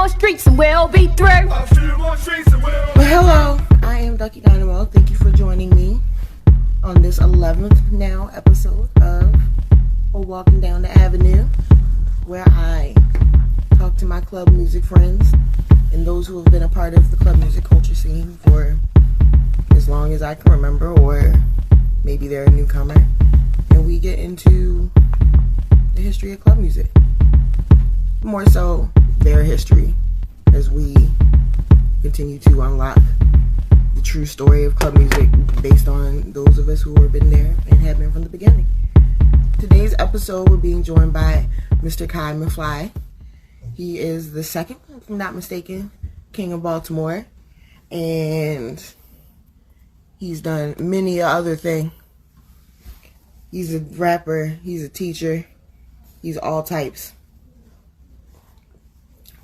more streets and we'll be through. A few more streets and we'll be Well, hello, I am Ducky Dynamo. Thank you for joining me on this 11th now episode of Walking Down the Avenue, where I talk to my club music friends and those who have been a part of the club music culture scene for as long as I can remember, or maybe they're a newcomer, and we get into the history of club music. More so, their history, as we continue to unlock the true story of club music based on those of us who have been there and have been from the beginning. Today's episode, we're being joined by Mr. McFly. He is the second, if I'm not mistaken, king of Baltimore, and he's done many other things. He's a rapper, he's a teacher, he's all types.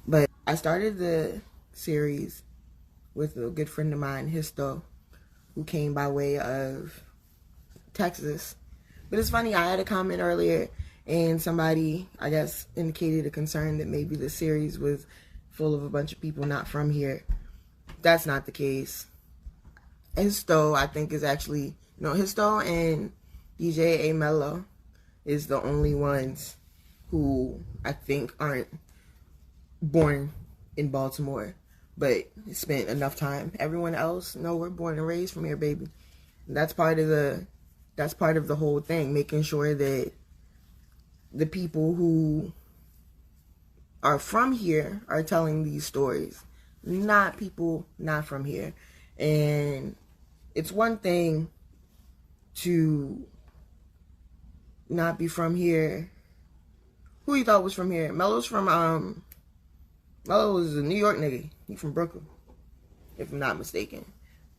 But I started the series with a good friend of mine, Histo, who came by way of Texas. But it's funny, I had a comment earlier, and somebody, I guess, indicated a concern that maybe the series was full of a bunch of people not from here. That's not the case. Histo, I think, is actually, Histo and DJ A Mello is the only ones who I think aren't born in Baltimore, but spent enough time. Everyone else, no, we're born and raised from here, baby. And that's part of the whole thing, making sure that the people who are from here are telling these stories, not people not from here. And it's one thing to not be from here. Who you thought was from here? Mello's Mello was a New York nigga. He from Brooklyn, if I'm not mistaken.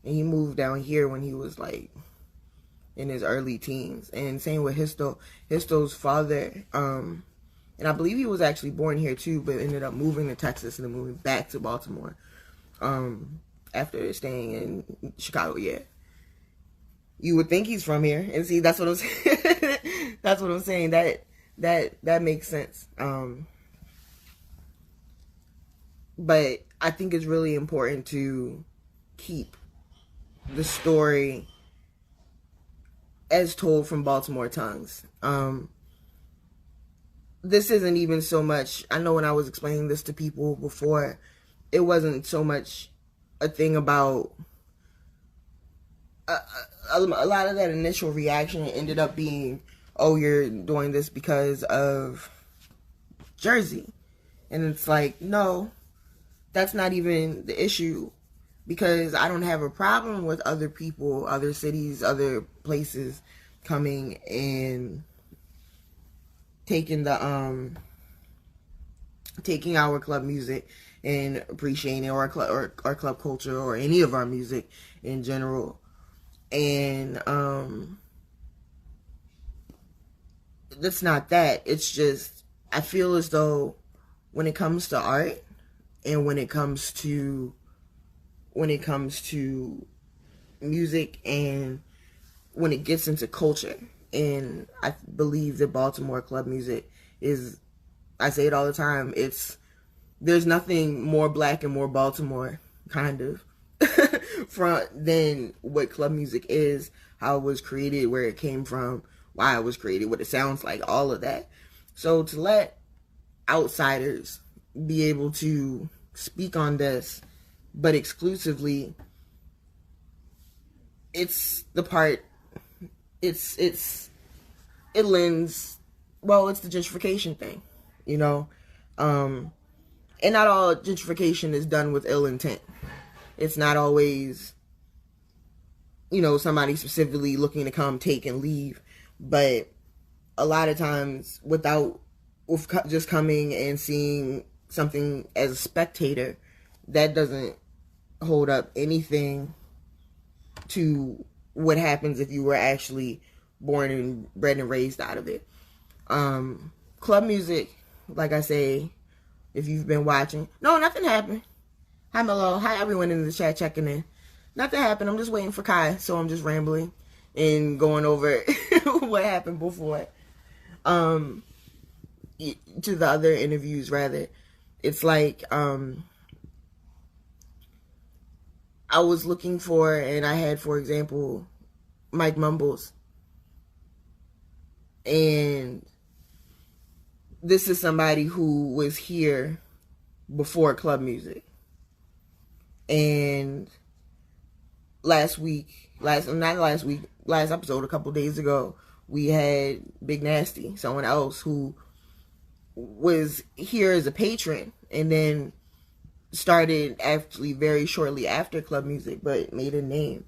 And he moved down here when he was like in his early teens. And same with Histo. Histo's father, and I believe he was actually born here too, but ended up moving to Texas and then moving back to Baltimore after staying in Chicago. Yeah, you would think he's from here, and see, that's what I'm saying. That's what I'm saying. That makes sense. But I think it's really important to keep the story as told from Baltimore tongues. This isn't even so much, I know when I was explaining this to people before, it wasn't so much a thing about, a lot of that initial reaction ended up being, oh, you're doing this because of Jersey. And it's like, no, that's not even the issue, because I don't have a problem with other people, other cities, other places coming and taking taking our club music and appreciating it, or our club culture, or any of our music in general. And that's not that. It's just, I feel as though when it comes to art, and when it comes to music, and when it gets into culture, and I believe that Baltimore club music is, I say it all the time, there's nothing more black and more Baltimore, kind of, than what club music is, how it was created, where it came from, why it was created, what it sounds like, all of that. So to let outsiders be able to speak on this, but exclusively, it's the gentrification thing, and not all gentrification is done with ill intent. It's not always, somebody specifically looking to come, take, and leave, but a lot of times with just coming and seeing something as a spectator, that doesn't hold up anything to what happens if you were actually born and bred and raised out of it. Club music, like I say, if you've been watching, no, nothing happened. Hi Mello, hi everyone in the chat checking in. Nothing happened. I'm just waiting for Kai, so I'm just rambling and going over what happened before. To the other interviews, rather. It's like I was looking for, and I had, for example, Mike Mumbles, and this is somebody who was here before club music. And last episode, a couple days ago, we had Big Nasty, someone else who was here as a patron and then started actually very shortly after club music, but made a name.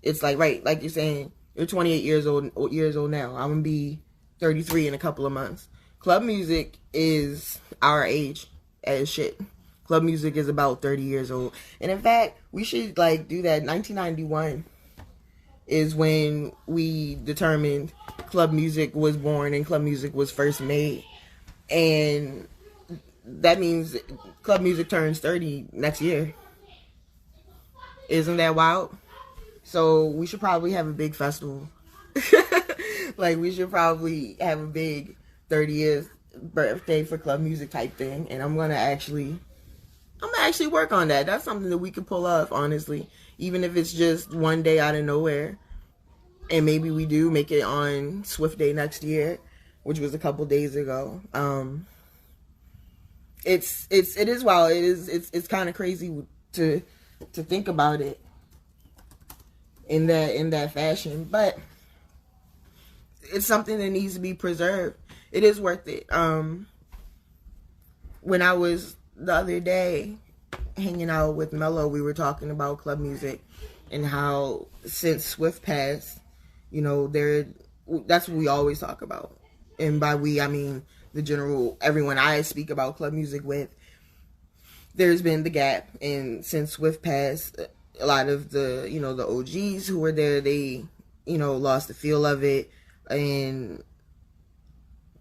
It's like, right, like you're saying, you're 28 years old now. I'm gonna be 33 in a couple of months. Club music is our age as shit. Club music is about 30 years old. And in fact, we should like do that. 1991 is when we determined club music was born and club music was first made. And that means club music turns 30 next year. Isn't that wild? So we should probably have a big festival. Like, we should probably have a big 30th birthday for club music type thing. And I'm gonna actually work on that. That's something that we could pull off, honestly. Even if it's just one day out of nowhere. And maybe we do make it on Swift Day next year, which was a couple days ago. It is wild. It's kind of crazy to think about it in that fashion, but it's something that needs to be preserved. It is worth it. When I was the other day hanging out with Mello, we were talking about club music and how since Swift passed, that's what we always talk about. And by we, I mean the general, everyone I speak about club music with. There's been the gap, and since Swift passed, a lot of the OGs who were there, they lost the feel of it, and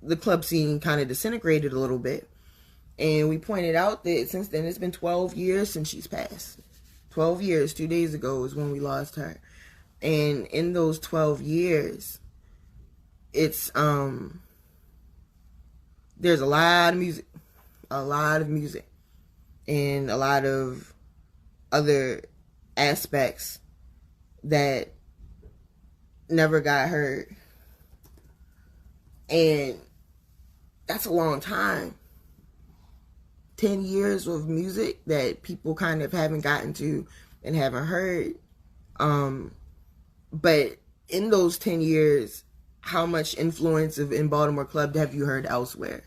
the club scene kind of disintegrated a little bit. And we pointed out that since then it's been 12 years since she's passed. 12 years. 2 days ago is when we lost her. And in those 12 years, it's there's a lot of music, and a lot of other aspects that never got heard. And that's a long time. 10 years of music that people kind of haven't gotten to and haven't heard. But in those 10 years, how much influence in Baltimore Club have you heard elsewhere?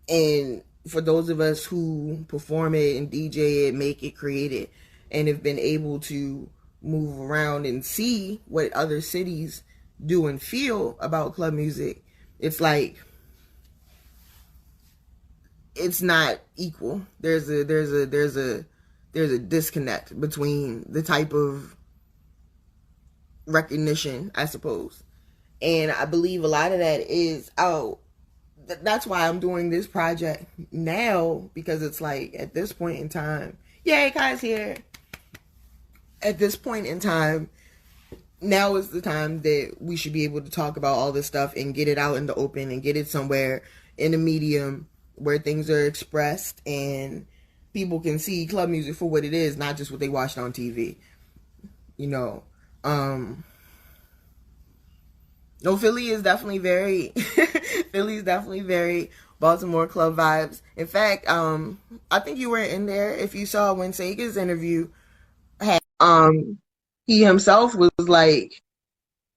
And for those of us who perform it and DJ it, make it, create it, and have been able to move around and see what other cities do and feel about club music, it's like it's not equal. There's a disconnect between the type of recognition, I suppose. And I believe a lot of that is that's why I'm doing this project now, because it's like at this point in time, yay, Kai's here. At this point in time, now is the time that we should be able to talk about all this stuff and get it out in the open and get it somewhere in a medium where things are expressed and people can see club music for what it is, not just what they watched on TV. No, Philly is definitely very Philly's definitely very Baltimore Club vibes. In fact, I think you were in there if you saw when Sega's interview had he himself was like,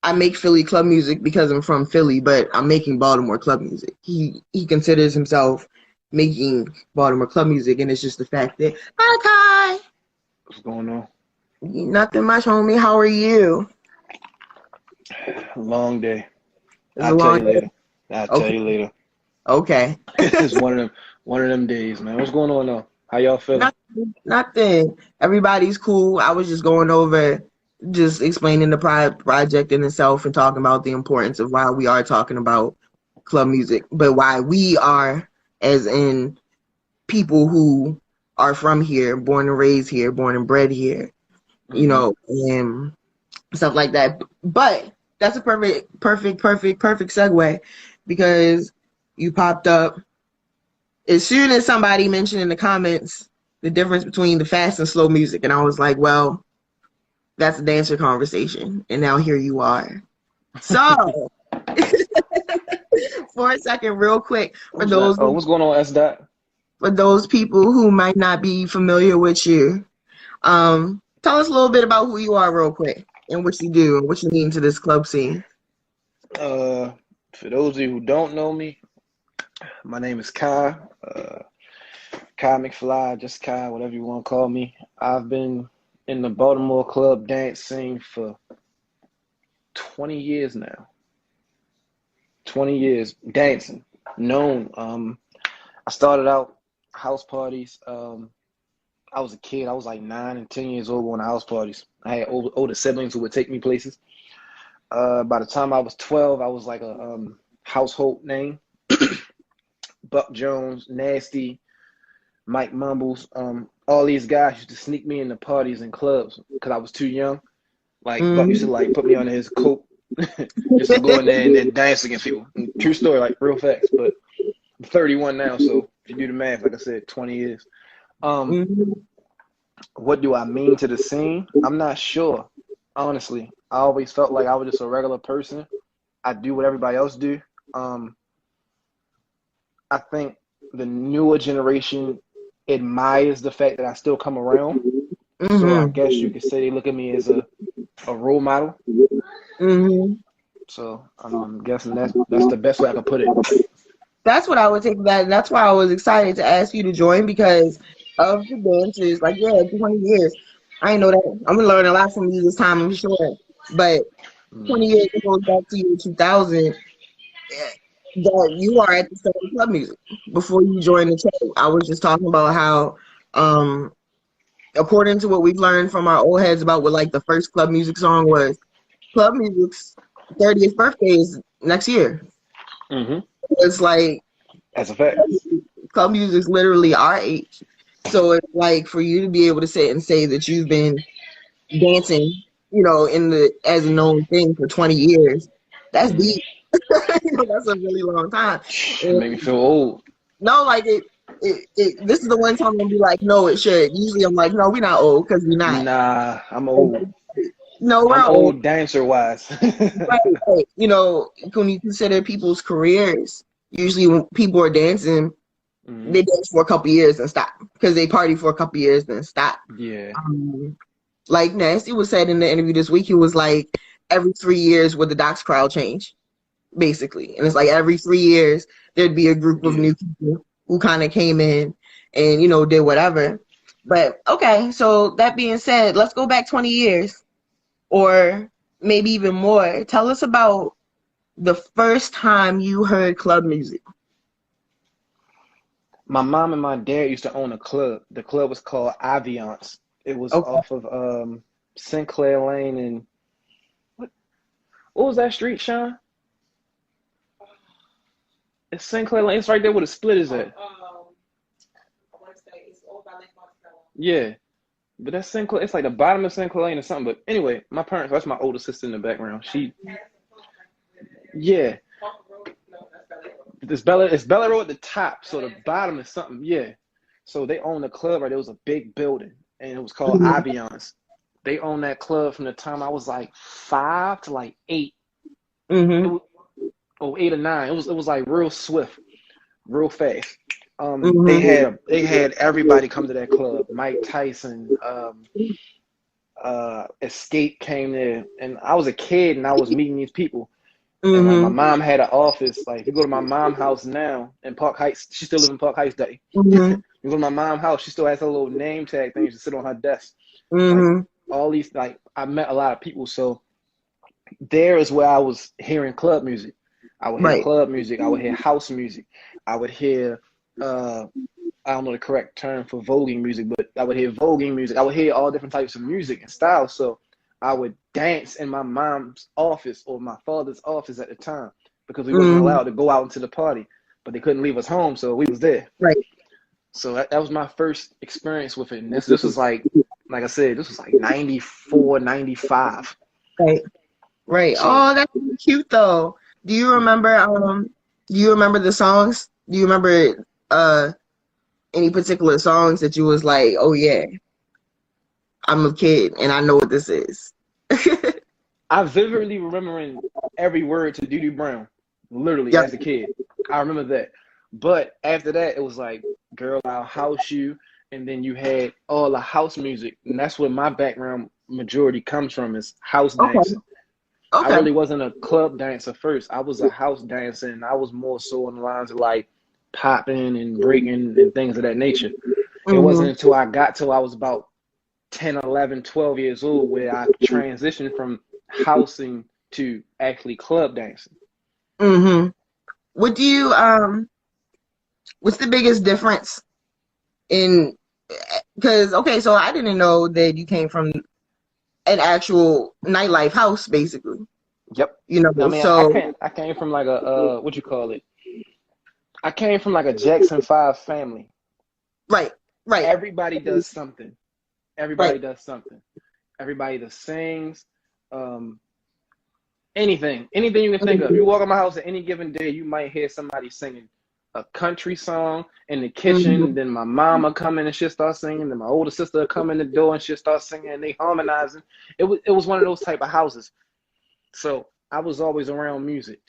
I make Philly club music because I'm from Philly, but I'm making Baltimore club music. He considers himself making Baltimore club music, and it's just the fact that, hi Kai. What's going on? Nothing much, homie. How are you? Long day. I'll tell you later. Tell you later. Okay. It's one of them days, man. What's going on though? How y'all feeling? Nothing. Everybody's cool. I was just going over, just explaining the project in itself and talking about the importance of why we are talking about club music, but why we are, as in people who are from here, born and raised here, born and bred here, and stuff like that. But that's a perfect segue, because you popped up as soon as somebody mentioned in the comments the difference between the fast and slow music, and I was like, well, that's a dancer conversation. And now here you are. So, for a second, real quick, for Who's that? those Oh, what's going on, S. Dot? for those people who might not be familiar with you, tell us a little bit about who you are, real quick, and what you do, and what you mean to this club scene. Uh, for those of you who don't know me, my name is Kai. Kai McFly, just Kai, whatever you want to call me. I've been in the Baltimore Club dance scene for 20 years now. 20 years dancing, known. I started out house parties. I was a kid. I was like 9 and 10 years old going to house parties. I had older siblings who would take me places. By the time I was 12, I was like a household name. Buck Jones, Nasty, Mike Mumbles, all these guys used to sneak me into parties and clubs because I was too young. Like Buck used to like put me on his coat just to go in there and dance against people. True story, like real facts. But I'm 31 now, so if you do the math, like I said, 20 years. What do I mean to the scene? I'm not sure, honestly. I always felt like I was just a regular person. I do what everybody else do. I think the newer generation admires the fact that I still come around. So I guess you could say they look at me as a role model. So I'm guessing that's the best way I could put it. That's what I would take that. And that's why I was excited to ask you to join because of the dances. Like, yeah, 20 years. I know that. I'm going to learn a lot from you this time, I'm sure. But 20 years, it goes back to year 2000, that you are at the start of club music. Before you joined the show, I was just talking about how, according to what we've learned from our old heads about what, like, the first club music song was, club music's 30th birthday is next year. It's like, that's a fact. Club music's literally our age. So it's like for you to be able to sit and say that you've been dancing, as a known thing for 20 years, that's deep. That's a really long time. It made me feel old. No, like this is the one time I'm gonna be like, no, it should. Usually I'm like, no, we're not old because we're not. Nah, I'm old. No, we're I'm old. old dancer wise. Right. When you consider people's careers, usually when people are dancing, they dance for a couple years and stop because they party for a couple years and stop. Yeah. Like Nasty was said in the interview this week, he was like, every 3 years would the Doc's crowd change, basically. And it's like every 3 years there'd be a group of new people who kind of came in and, did whatever. But okay, so that being said, let's go back 20 years or maybe even more. Tell us about the first time you heard club music. My mom and my dad used to own a club. The club was called Aviance. It was off of Sinclair Lane and what was that street, Sean? It's Sinclair Lane. It's right there where the split is at. Yeah. But that's Sinclair. It's like the bottom of Sinclair Lane or something. But anyway, my parents, that's my older sister in the background. Yeah. It's Bella Road at the top, so the bottom is something. Yeah. So they own the club, right? There was a big building, and it was called Aviance. They owned that club from the time I was like 5 to like 8. Or 8 or 9. It was like real swift, real fast. They had everybody come to that club. Mike Tyson, Escape came there, and I was a kid and I was meeting these people. And my mom had an office. Like if you go to my mom's house now in Park Heights, she still lives in Park Heights Day. You go to my mom's house, she still has her little name tag thing to sit on her desk. Like, all these, like I met a lot of people, so there is where I was hearing club music. I would hear club music. I would hear house music. I would hear I don't know the correct term for voguing music, but I would hear voguing music. I would hear all different types of music and styles. So I would dance in my mom's office or my father's office at the time because we wasn't allowed to go out into the party, but they couldn't leave us home, so we was there. Right. So that was my first experience with it. And this was like I said, this was like 94, 95. Right. So, oh, that's cute though. Do you remember the songs? Do you remember any particular songs that you was like, oh yeah, I'm a kid and I know what this is? I vividly remembering every word to Doo Doo Brown, literally Yeah. as a kid. I remember that. But after that, it was like, Girl, I'll House You. And then you had all the house music. And that's where my background majority comes from, is house Okay. dancing. I Okay. really wasn't a club dancer first. I was a house dancer, and I was more so on the lines of like popping and breaking and things of that nature. It wasn't Mm-hmm. until I got till I was about 10, 11, 12 years old where I transitioned from housing to actually club dancing. Mm-hmm. What do you what's the biggest difference in, because okay, so I didn't know that you came from an actual nightlife house, basically. Yep. You I know, mean, so I came from like a what you call it? I came from like a Jackson 5 family. right, right, Everybody does something. Everybody right. does something. Everybody that sings, um, anything you can think of. You walk in my house at any given day, you might hear somebody singing a country song in the kitchen. Mm-hmm. And then my mama come in and she'll start singing. Then my older sister will come in the door and she'll start singing. And they harmonizing. It was one of those type of houses. So I was always around music.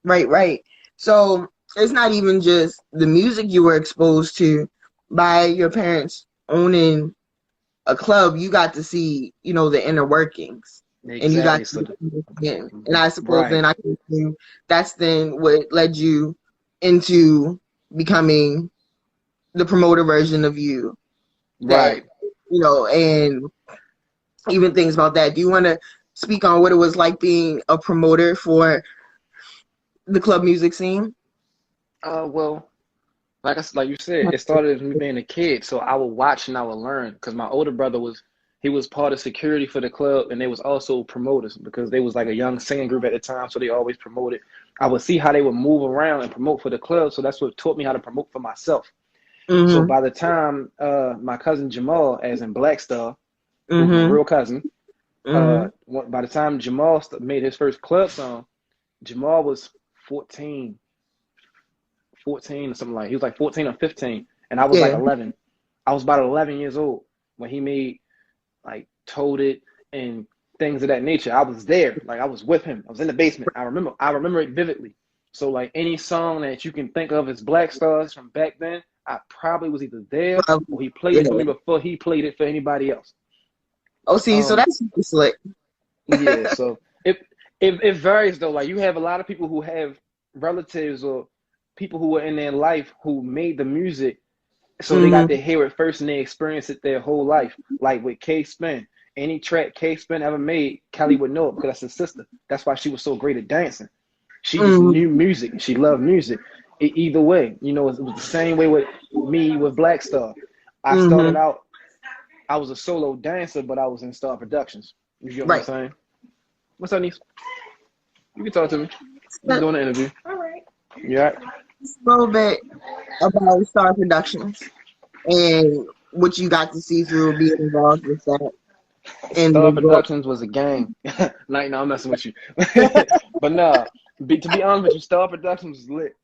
Right, right. So it's not even just the music you were exposed to by your parents owning a club. You got to see, the inner workings, and you got Exactly. So to again. And I suppose right, then I can assume that's then what led you into becoming the promoter version of you. That right. and even things about that. Do you want to speak on what it was like being a promoter for the club music scene? Well, like you said, it started as me being a kid, so I would watch and I would learn because my older brother was part of security for the club, and they was also promoters because they was like a young singing group at the time, so they always promoted. I would see how they would move around and promote for the club, so that's what taught me how to promote for myself. So Mm-hmm. by the time my cousin Jamal, as in Black Star, who's my Mm-hmm. real cousin, Mm-hmm. by the time Jamal made his first club song, Jamal was 14, 14 or something like. He was like 14 or 15, and I was like Yeah. 11. I was about 11 years old when he made like Told It and things of that nature. I was there, like I was with him. I was in the basement. I remember it vividly. So like any song that you can think of as Black Stars from back then, I probably was either there or he played Yeah. it for me before he played it for anybody else. Oh, see, so Um, that's super slick. yeah, so it varies though. Like you have a lot of people who have relatives or people who were in their life who made the music, so they got Mm-hmm. to hear it first and they experienced it their whole life. Like with K Spin, any track K Spin ever made, Kelly would know it because that's his sister. That's why she was so great at dancing. She just Mm-hmm. knew music. She loved music. Either way, it was the same way with me with Black Star. I started Mm-hmm. out, I was a solo dancer, but I was in Star Productions. You get what I'm Right. saying? What's up, niece? You can talk to me. I'm But doing an interview. all right. Yeah. A little bit about Star Productions and what you got to see through being involved with that and Star the growth. Productions was a gang. Like, no, I'm messing with you. But nah, to be honest with you, Star Productions was lit.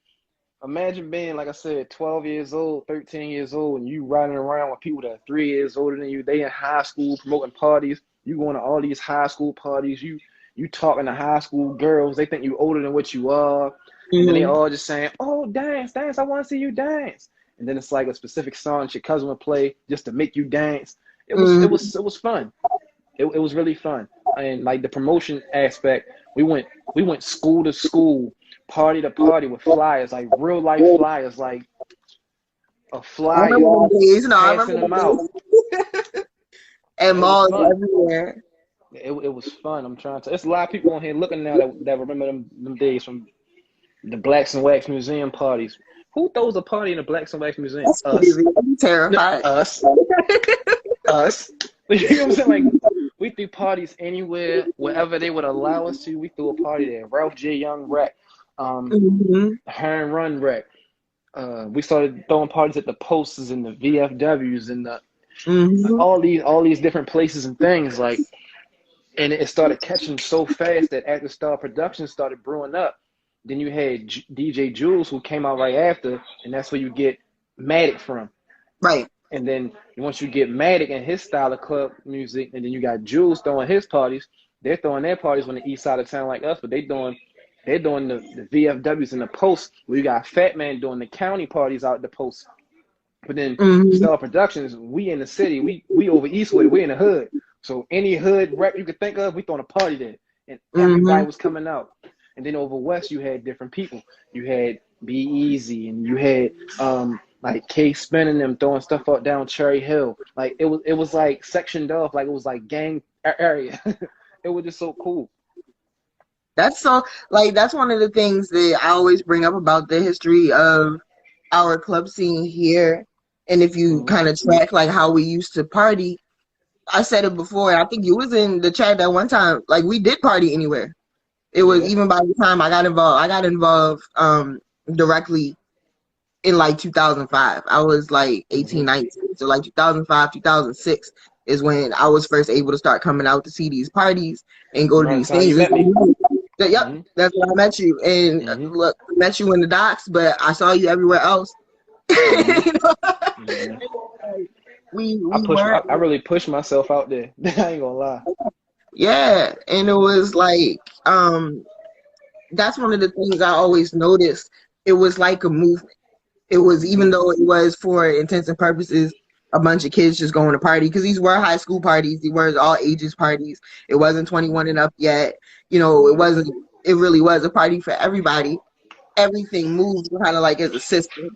Imagine being, like I said, 12 years old, 13 years old, and you riding around with people that are 3 years older than you. They in high school promoting parties. You going to all these high school parties. You talking to high school girls. They think you older than what you are. And then they Mm-hmm. all just saying, oh, dance, dance. I want to see you dance. And then it's like a specific song that your cousin would play just to make you dance. It was it Mm-hmm. was it was fun. It was really fun. And like the promotion aspect, we went school to school, party to party with flyers, like real life flyers, like a I flyer, remember them days. No, I passing remember them them out. days. And It was malls fun. everywhere. It was fun. I'm trying to. It's a lot of people on here looking now that remember them days from the Blacks and Wax Museum parties. Who throws a party in the Blacks and Wax Museum? That's Us. crazy. I'm No, terrified. us. Us. You know what I'm saying? Like we threw parties anywhere, wherever they would allow us to. We threw a party there. Ralph J. Young Rec, Mm-hmm. Hearn Run Rec. We started throwing parties at the Posters and the VFWs and Mm-hmm. all these different places and things like. And it started catching so fast that after Star Productions started brewing up, Then you had DJ Jules, who came out right after, and that's where you get Matic from. Right. And then once you get Matic and his style of club music, and then you got Jules throwing his parties, they're throwing their parties on the east side of town like us, but they're doing the VFWs in the post, where you got Fat Man doing the county parties out the post. But then Star Productions, we in the city, we over Eastwood, we in the hood. So any hood rap you could think of, we throwing a party there. And everybody was coming out. And then over West, you had different people. You had Be Easy, and you had like K Spin and them throwing stuff out down Cherry Hill. Like it was like sectioned off, like it was like gang area. It was just so cool. That's so, like, that's one of the things that I always bring up about the history of our club scene here. And if you kind of track like how we used to party, I said it before, I think you was in the chat that one time, like we did party anywhere. It was even by the time I got involved directly in like 2005. I was like 18, 19. So like 2005, 2006 is when I was first able to start coming out to see these parties and go to these things. Yep, that's where I met you. And look, I met you in the docks, but I saw you everywhere else. I really pushed myself out there. I ain't gonna lie. Yeah, and it was like, that's one of the things I always noticed. It was like a movement. It was, even though it was for intents and purposes a bunch of kids just going to party, because these were high school parties, these were all ages parties. It wasn't 21 and up yet. You know, it really was a party for everybody. Everything moved kind of like as a system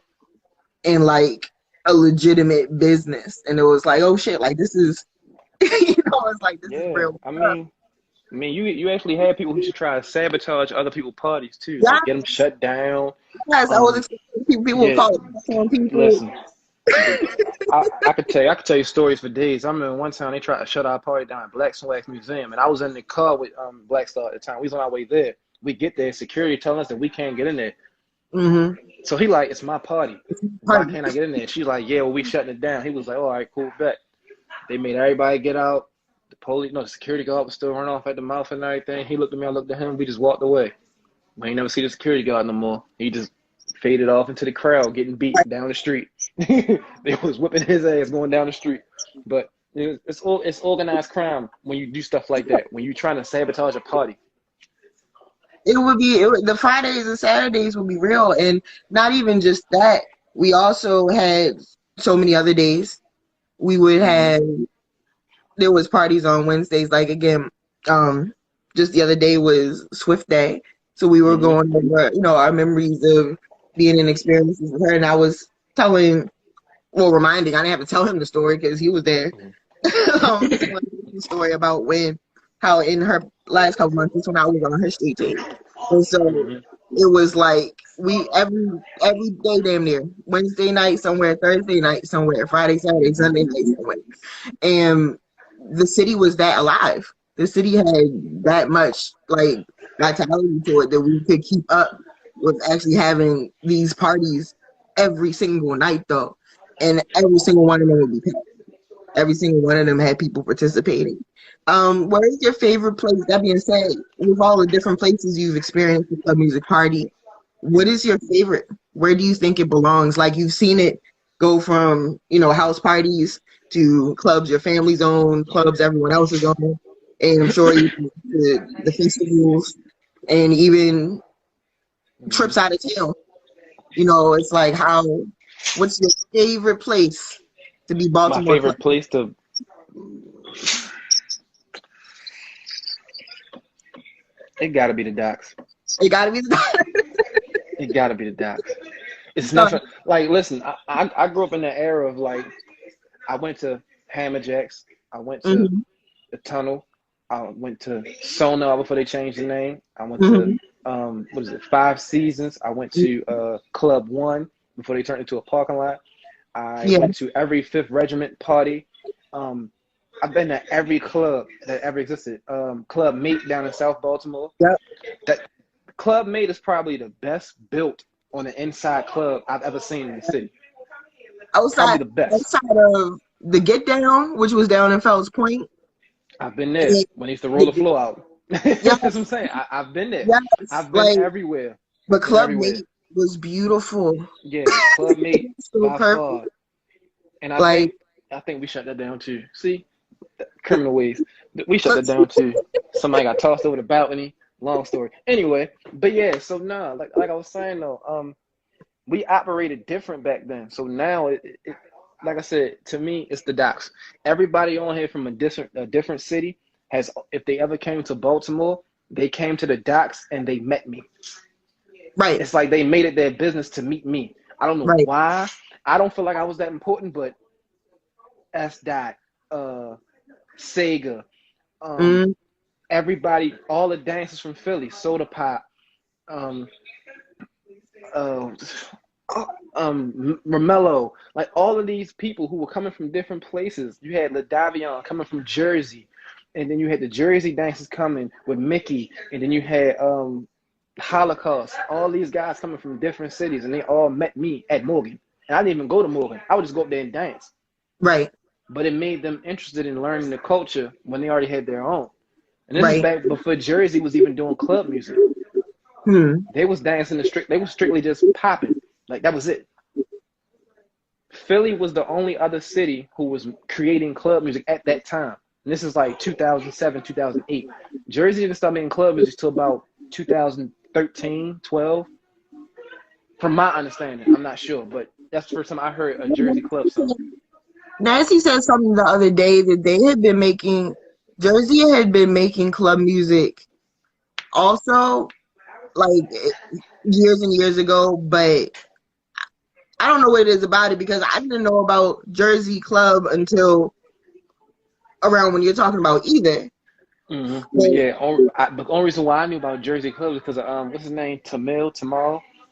and like a legitimate business. And it was like, oh shit, like this is, it's like, this is real. I mean, you actually had people who should try to sabotage other people's parties too. Yeah. Like get them shut down. Yes, I was expecting people would call it people. Listen, I could tell you stories for days. I remember one time they tried to shut our party down at Black Wax Museum, and I was in the car with Black Star at the time. We was on our way there. We get there, security telling us that we can't get in there. So he like, it's my party. Why can't I get in there? She's like, yeah, well, we shutting it down. He was like, all right, cool, bet. They made everybody get out. The security guard was still running off at the mouth and everything. He looked at me, I looked at him. We just walked away. We ain't never see the security guard no more. He just faded off into the crowd, getting beat down the street. They was whipping his ass going down the street. But it's organized crime when you do stuff like that. When you're trying to sabotage a party. The Fridays and Saturdays would be real, and not even just that. We also had so many other days. We would have. There was parties on Wednesdays. Like again, just the other day was Swift Day, so we were going over, our memories of being in experiences with her. And I was reminding. I didn't have to tell him the story because he was there. The story about how in her last couple months, that's when I was on her street team. And so it was like we every day damn near, Wednesday night somewhere, Thursday night somewhere, Friday, Saturday, Sunday night somewhere. And the city was that alive. The city had that much like vitality to it that we could keep up with actually having these parties every single night though. And every single one of them would be packed. Every single one of them had people participating. Where is your favorite place? That being said, with all the different places you've experienced the club music party, what is your favorite? Where do you think it belongs? Like you've seen it go from, house parties to clubs your family's own, clubs everyone else's own, and I'm sure the festivals and even trips out of town. It's like what's your favorite place to be Baltimore? My favorite place to... It gotta be the docks. It gotta be the docks. It gotta be the docks. It's nothing like, listen, I grew up in the era of like, I went to Hammerjacks, I went to the Tunnel, I went to Sonar before they changed the name. I went to 5 Seasons. I went to Club One before they turned it into a parking lot. I went to every 5th Regiment party. I've been to every club that ever existed. Club Mate down in South Baltimore. Yep. That Club Mate is probably the best built on the inside club I've ever seen in the city. Outside of the Get Down, which was down in Fells Point. I've been there when they used to roll the floor out. That's what I'm saying. I've been there. Yes, I've been everywhere. But been Club everywhere. Mate was beautiful. Yeah, Club Mate So by perfect. far. And Like, I think we shut that down too. See, criminal ways. We shut that down too. Somebody got tossed over the balcony. Long story. Anyway, but yeah, so nah, like I was saying though, we operated different back then. So now it like I said, to me, it's the docks. Everybody on here from a different city has, if they ever came to Baltimore, they came to the docks and they met me. right, It's like they made it their business to meet me. I don't know right. why. I don't feel like I was that important, but S. Dot, Sega, um, Mm, everybody, all the dancers from Philly, Soda Pop, um, uh, Romello, like all of these people who were coming from different places. You had LaDavion coming from Jersey, and then you had the Jersey dancers coming with Mickey, and then you had Holocaust. All these guys coming from different cities, and they all met me at Morgan. And I didn't even go to Morgan. I would just go up there and dance. right, But it made them interested in learning the culture when they already had their own. And this is right. back before Jersey was even doing club music. Hmm. They was dancing they was strictly just popping. Like that was it. Philly was the only other city who was creating club music at that time. And this is like 2007, 2008. Jersey didn't start making club music till about 2013, 12. From my understanding, I'm not sure, but that's the first time I heard a Jersey club song. Nancy said something the other day that they had been making, Jersey had been making club music also, like years and years ago, but I don't know what it is about it because I didn't know about Jersey Club until around when you're talking about either. Mm-hmm. But But, yeah, the only reason why I knew about Jersey clubs is because of what's his name, Tamil.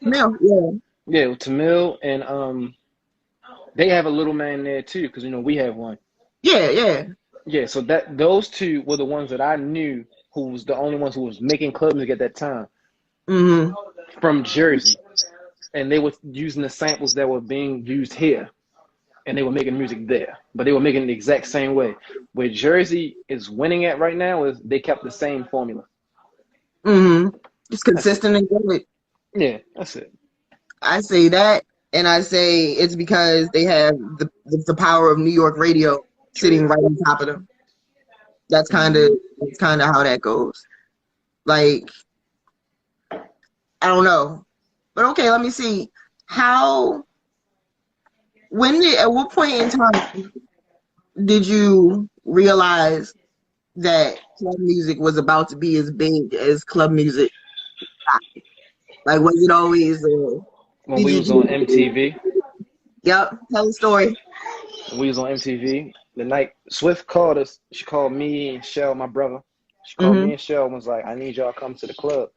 no, yeah, Yeah, Tamil, and they have a little man there too, because we have one. yeah, yeah. Yeah, so that those two were the ones that I knew who was the only ones who was making club music at that time Mm-hmm. from Jersey, and they were using the samples that were being used here, and they were making music there, but they were making it the exact same way. Where Jersey is winning at right now is they kept the same formula. Mm-hmm. It's That's it. consistent and good. Yeah, that's it. I say that, and I say it's because they have the power of New York radio sitting right on top of them. Mm-hmm. That's kind of how that goes. Like, I don't know, but okay, let me see. How at what point in time did you realize that club music was about to be as big as club music? Like, was it always? When Did we you? was on MTV, Yep. Tell the story. we was on MTV. The night Swift called us, she called me and Shell, my brother. She called Mm-hmm. me and Shell and was like, I need y'all to come to the club.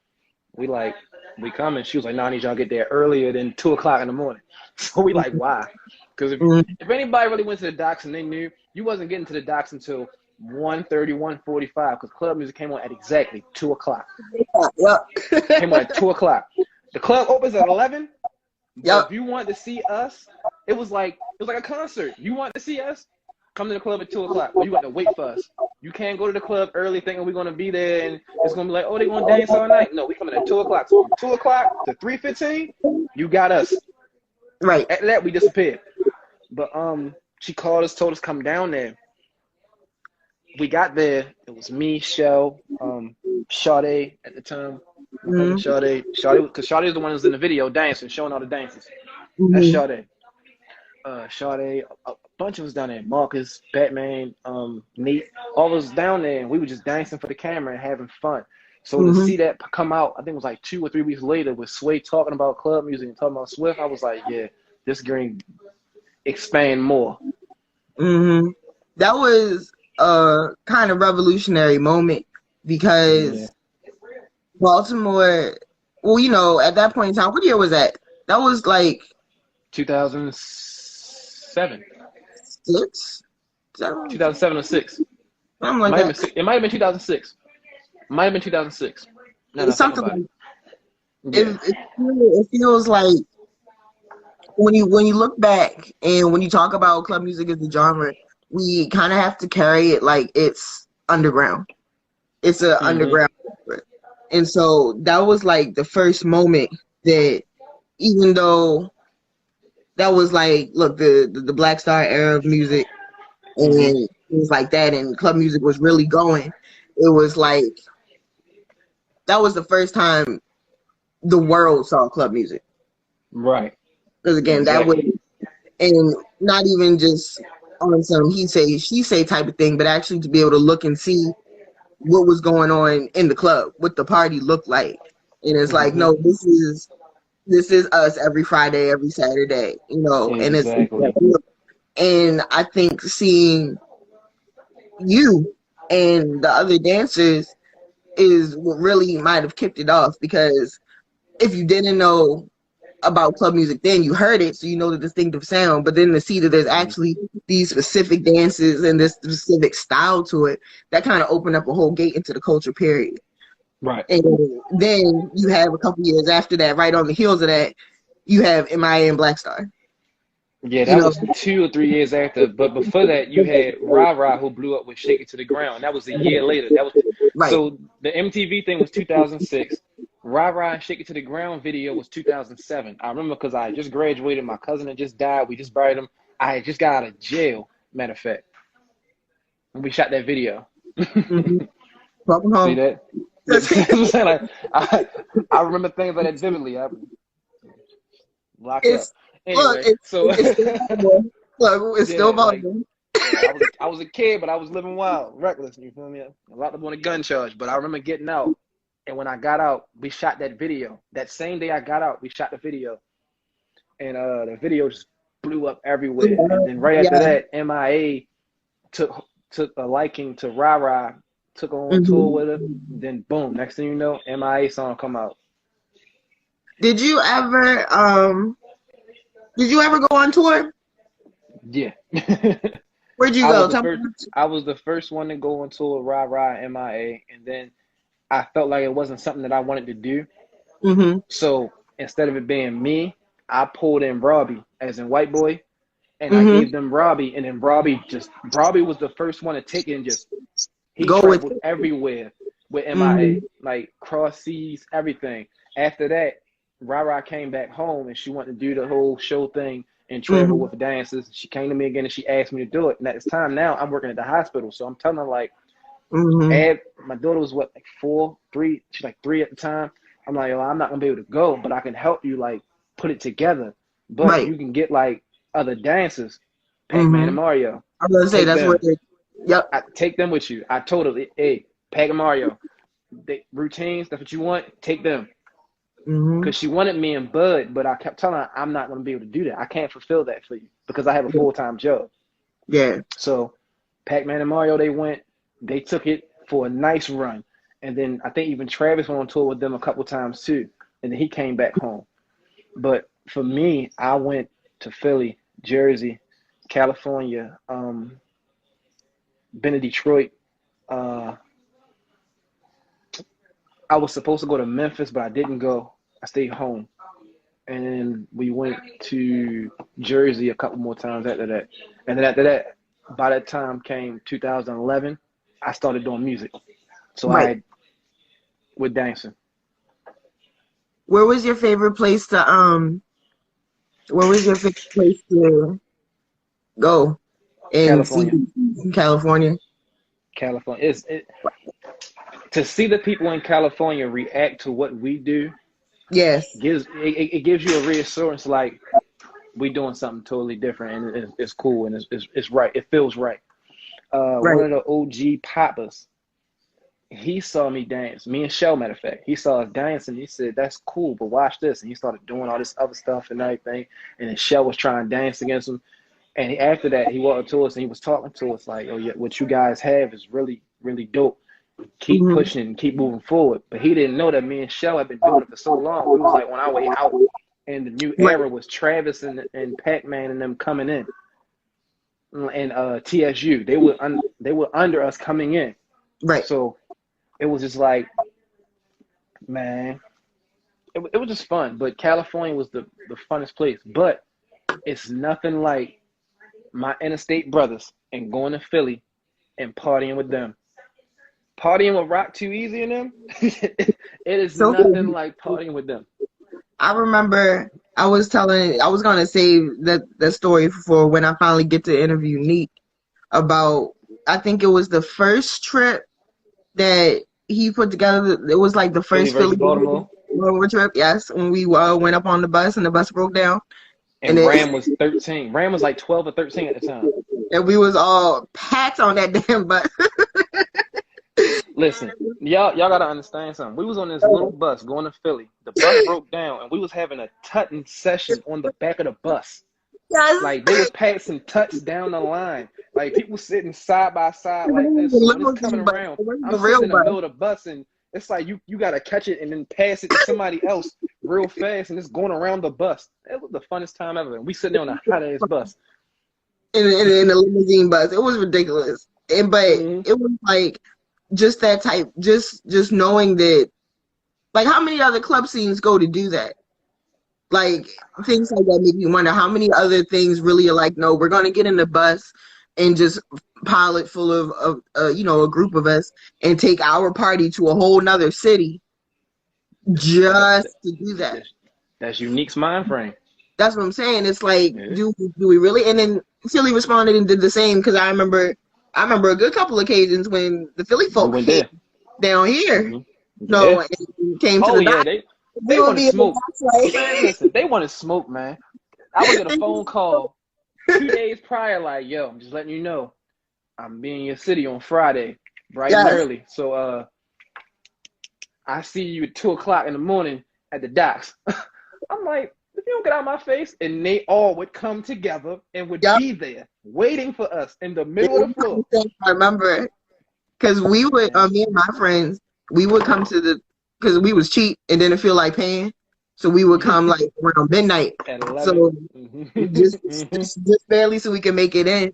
We like, we coming. She was like, no, I need y'all to get there earlier than 2 o'clock in the morning. So we like, why? Because Mm-hmm. if anybody really went to the docks and they knew, you wasn't getting to the docks until 1:30, 1:45, because club music came on at exactly 2 o'clock. Yep. Came on at 2 o'clock. The club opens at 11, but Yep. if you wanted to see us, it was like a concert. You want to see us? Come to the club at 2 o'clock. Well, you got to wait for us. You can't go to the club early thinking we're going to be there and it's going to be like, oh, they're going to dance all night. No, we coming at 2 o'clock. So from 2 o'clock to 3:15, you got us. Right. After that, we disappeared. But she called us, told us come down there. We got there. It was me, Shell, Sade at the time. My cousin Mm-hmm. Sade, because Sade is the one who's in the video dancing, showing all the dances. That's Mm-hmm. Sade. Sade, a bunch of us down there. Marcus, Batman, Nate, all of us down there, and we were just dancing for the camera and having fun. So to Mm-hmm. see that come out, I think it was like 2 or 3 weeks later with Sway talking about club music and talking about Swift, I was like, yeah, this going to expand more. Mm-hmm. That was a kind of revolutionary moment Yeah. because Baltimore, well, at that point in time, what year was that? That was like 2007. six, seven, 2007 or 6. something like that. It might have been 2006. Might have been 2006. Now that I think Something about like it. Yeah. it feels like when you look back and when you talk about club music as a genre, we kind of have to carry it like it's underground. It's an Mm-hmm. underground, and so that was like the first moment that even though that was like, look, the Black Star era of music Hmm. and things like that, and club music was really going. It was like that was the first time the world saw club music. Right. Because again, that was, Exactly. and not even just on some he say she say type of thing, but actually to be able to look and see what was going on in the club, what the party looked like. And it's like, Hmm. no, this is us every Friday, every Saturday, you know, and it's Exactly. and I think seeing you and the other dancers is what really might have kicked it off, because if you didn't know about club music then, you heard it, so you know the distinctive sound, but then to see that there's Mhm. actually these specific dances and this specific style to it, that kind of opened up a whole gate into the culture, period. Right. And then you have a couple years after that, right on the heels of that, you have MIA and Black Star. Yeah, You that know, was 2 or 3 years after. But before that, you had Ra Ra who blew up with "Shake It to the Ground." That was a year later. That was right. so the MTV thing was 2006. Ra Ra and "Shake It to the Ground" video was 2007. I remember because I had just graduated. My cousin had just died. We just buried him. I had just got out of jail. Matter of fact, when we shot that video. Mm-hmm. Welcome See home. that? Yeah, that's what I'm saying. Like, I remember things like that vividly. I locked up. It's look, Anyway, so it's still Baltimore. Look, it's still yeah, like Baltimore. yeah, I was a kid, but I was living wild, reckless. You feel me? I locked up on a gun charge, but I remember getting out, and when I got out, we shot that video. That same day I got out, we shot the video, and the video just blew up everywhere. And then right after Yeah. that, MIA took a liking to Ra Ra, took her on tour Mm-hmm. with her. Then boom, next thing you know, MIA song come out. Did you ever go on tour? Yeah. Where'd you I was go? the Tell me. first. I was the first one to go on tour, Ra Ra, MIA, and then I felt like it wasn't something that I wanted to do. Mm-hmm. So instead of it being me, I pulled in Robbie, as in white boy, and I Mm-hmm. gave them Robbie, and then Robbie was the first one to take it and just he Go with traveled everywhere with mm-hmm. MIA, like cross seas, everything. After that, Rara came back home and she wanted to do the whole show thing and travel Mm-hmm. with dancers. She came to me again and she asked me to do it. And at this time now, I'm working at the hospital, so I'm telling her like, Mm-hmm. my daughter was what, like 4, 3. She's like 3 at the time. I'm like, yo, I'm not gonna be able to go, but I can help you like put it together. But Right. you can get like other dancers, Pac-Man and Mm-hmm. Mario. I'm gonna say Take that's where them. yep. Take them with you. I told her, hey, Pac and Mario, routines, that's what you want. Take them. Mm-hmm. Because she wanted me and Bud, but I kept telling her I'm not going to be able to do that. I can't fulfill that for you because I have a full-time job. Yeah. So Pac-Man and Mario, they took it for a nice run. And then I think even Travis went on tour with them a couple times too. And then he came back home. But for me, I went to Philly, Jersey, California, been to Detroit. Uh, I was supposed to go to Memphis, but I didn't go. I stayed home. And then we went to Jersey a couple more times after that. And then after that, by that time came 2011, I started doing music. So Right. with dancing. Where was your favorite place to where was your favorite place to go and see California. in California? California. To see the people in California react to what we do Yes. it gives you a reassurance like we doing something totally different and it's cool and it's right. It feels right. One Right. of the OG poppers, he saw me dance. Me and Shell, matter of fact, he saw us dance and he said, "That's cool, but watch this." And he started doing all this other stuff and everything. And then Shell was trying to dance against him. And after that, he walked up to us and he was talking to us like, "Oh yeah, what you guys have is really, really dope. Keep Mm-hmm. pushing and keep moving forward." But he didn't know that me and Shell had been doing it for so long. We was like on our way out, and the new Right. era was Travis and Pac-Man and them coming in, and TSU. They were under us coming in. Right. So it was just like, man, it was just fun. But California was the funnest place. But it's nothing like my interstate brothers and going to Philly and partying with them. Partying with Rock Too Easy and them, it is So nothing like partying with them. I remember I was gonna save that story for when I finally get to interview Neek about, I think it was the first trip that he put together. It was like the Philly first versus Philly Baltimore, road trip. Yes, when we went up on the bus and the bus broke down, and and it Ram was 13. Ram was like 12 or 13 at the time. and we was all packed on that damn bus. Listen, y'all gotta understand something. We was on this little bus going to Philly. The bus broke down, and we was having a tutting session on the back of the bus. Yes, Like they was passing tuts down the line. Like people sitting side by side it like was this. a So when it's coming limousine bus. around, It wasn't I'm the sitting real in the bus. middle of the bus, and it's like you gotta catch it and then pass it to somebody else real fast, and it's going around the bus. It was the funnest time ever. And we sitting there on a hot ass bus. In a limousine bus. It was ridiculous. But Mm-hmm. it was like just that type, just knowing that, like, how many other club scenes go to do that? Like, things like that make you wonder how many other things really are like, no, we're gonna get in the bus and just pile it full of a group of us and take our party to a whole nother city That, just to do that. that's Unique's mind frame. That's what I'm saying. It's like, Yeah. do we really? And then Philly responded and did the same, because I remember a good couple occasions when the Philly We folk went came there. down here, Mm-hmm. Yeah. no, and came to Oh the yeah, dock. We they would want to be in the smoke. box Man, like, listen, they want to smoke, man. I would get a phone call 2 days prior, like, yo, I'm just letting you know, I'm being in your city on Friday, bright and yes, early. So I see you at 2 o'clock in the morning at the docks. I'm like, if you don't get out of my face, and they all would come together and would yep. be there waiting for us in the And middle of the floor. I remember, because we would, Man. me and my friends, we would come because we was cheap and didn't feel like paying, so we would come like around midnight. At 11. So just, just barely so we could make it in.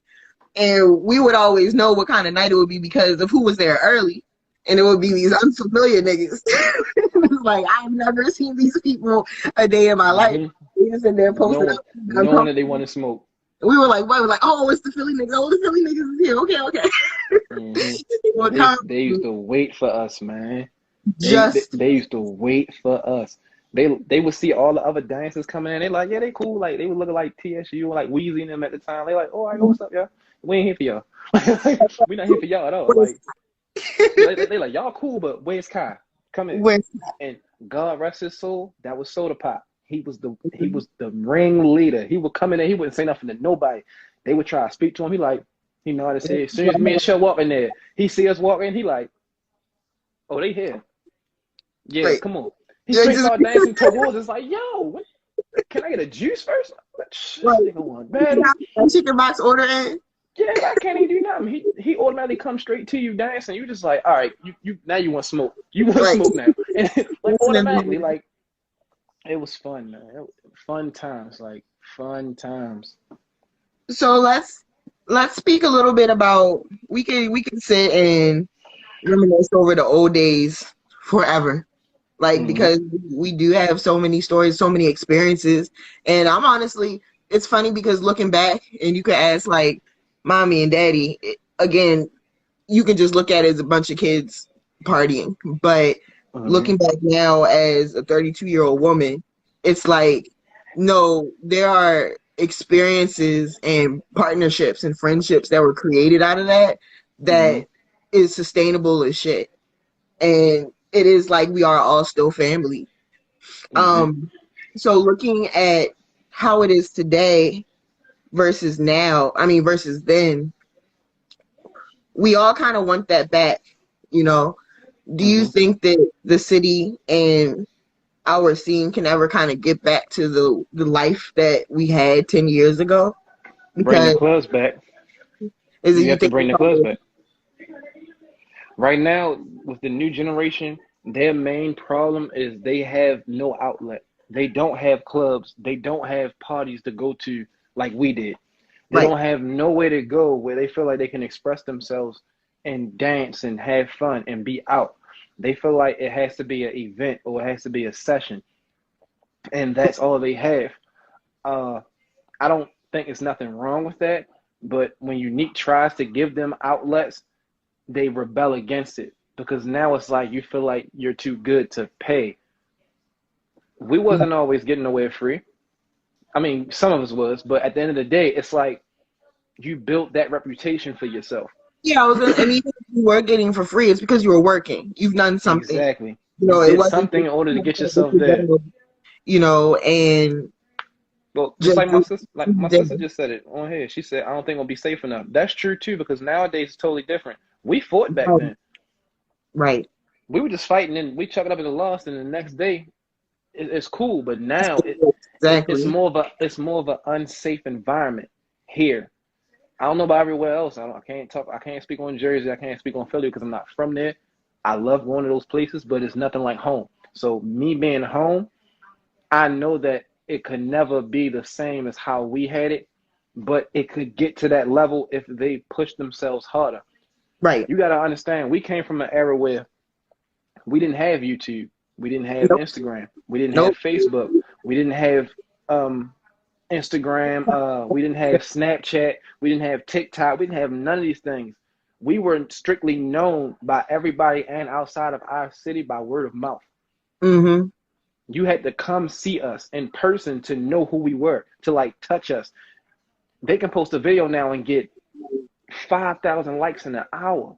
And we would always know what kind of night it would be because of who was there early. And it would be these unfamiliar niggas. It was like, I've never seen these people a day in my life. They just in there posted knowing, up. knowing that they want to smoke. We were like, what? We're like, oh, it's the Philly niggas. Oh, the Philly niggas is here. Okay, okay. They would come They used to wait for us, man. just They used to wait for us. They would see all the other dancers coming in. They like, yeah, they cool. Like they would look like TSU, like Weezy and them at the time. They like, oh, I go, what's up, y'all? We ain't here for y'all. We not here for y'all at all. Like they like, y'all cool, but where's Kai? Come in. with And God rest his soul, that was Soda Pop. He was the ring leader. He would come in there, he wouldn't say nothing to nobody. They would try to speak to him. He like, he know how to say it. As soon as me and show up in there, he see us walking, he like, oh, they here. Yeah, like, come on. He straight started dancing towards us like, yo, what? Can I get a juice first? This nigga want battle. chicken box order in. Yeah, I can't even do nothing. He automatically comes straight to you dancing. You just like, all right, you now you want smoke. You want smoke now. And like automatically, like it was fun, man. Fun times, like fun times. So let's speak a little bit about, we can sit and reminisce over the old days forever. Like, because we do have so many stories, so many experiences. And I'm honestly, it's funny because looking back, and you could ask like mommy and daddy, again, you can just look at it as a bunch of kids partying. But looking back now as a 32-year-old woman, it's like, no, there are experiences and partnerships and friendships that were created out of that is sustainable as shit. And it is like we are all still family. So looking at how it is today versus now, versus then, we all kind of want that back, you know. Do you think that the city and our scene can ever kind of get back to the life that we had 10 years ago? Bring the Because clubs back. You have to bring the clubs back. Right now, with the new generation, their main problem is they have no outlet. They don't have clubs. They don't have parties to go to like we did. They don't have nowhere to go where they feel like they can express themselves and dance and have fun and be out. They feel like it has to be an event or it has to be a session, and that's all they have. I don't think it's nothing wrong with that, but when Unique tries to give them outlets, they rebel against it because now it's like you feel like you're too good to pay. we wasn't always getting away free. I mean, some of us was, but at the end of the day, it's like you built that reputation for yourself. Yeah, and even if you were getting for free, it's because you were working. You've done something. Exactly. You You know, it did wasn't something just, in order to get yourself there. you know, and Well, just just like my sister just said it on here. She said, "I don't think it'll be safe enough." That's true too, because nowadays it's totally different. We fought back then. right. We were just fighting, and we chuck it up in the lost, and the next day it's cool. But now it's Exactly. it's more of an unsafe environment here. I don't know about everywhere else. I can't talk. I can't speak on Jersey. I can't speak on Philly because I'm not from there. I love going to those places, but it's nothing like home. So me being home, I know that it could never be the same as how we had it, but it could get to that level if they push themselves harder. Right. You got to understand, we came from an era where we didn't have YouTube, we didn't have Nope. Instagram, we didn't have Nope. Facebook, we didn't have Instagram, we didn't have Snapchat, we didn't have TikTok, we didn't have none of these things. We were strictly known by everybody and outside of our city by word of mouth. Mm-hmm. You had to come see us in person to know who we were, to like touch us. They can post a video now and get 5,000 likes in an hour,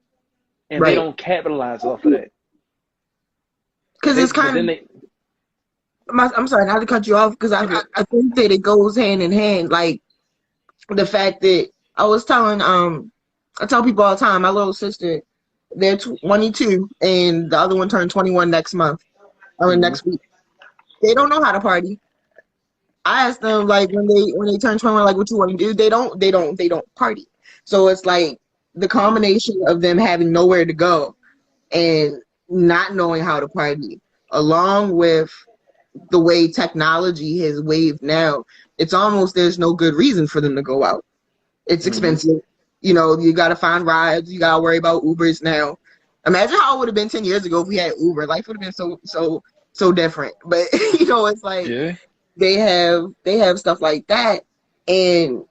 and they Right. don't capitalize off of that. Because it's But kind then of, they, I'm sorry, not to cut you off, because I think that it goes hand in hand. Like the fact that I tell people all the time, my little sister, they're 22, and the other one turned 21 next month or mm-hmm, next week. They don't know how to party. I asked them like when they turn 21, like what you want to do. They don't party. So it's like the combination of them having nowhere to go and not knowing how to party, along with the way technology has waved now, it's almost there's no good reason for them to go out. It's mm-hmm. expensive. You know, you got to find rides. You got to worry about Ubers now. Imagine how it would have been 10 years ago if we had Uber. Life would have been so different. But you know, it's like Yeah, they have stuff like that, and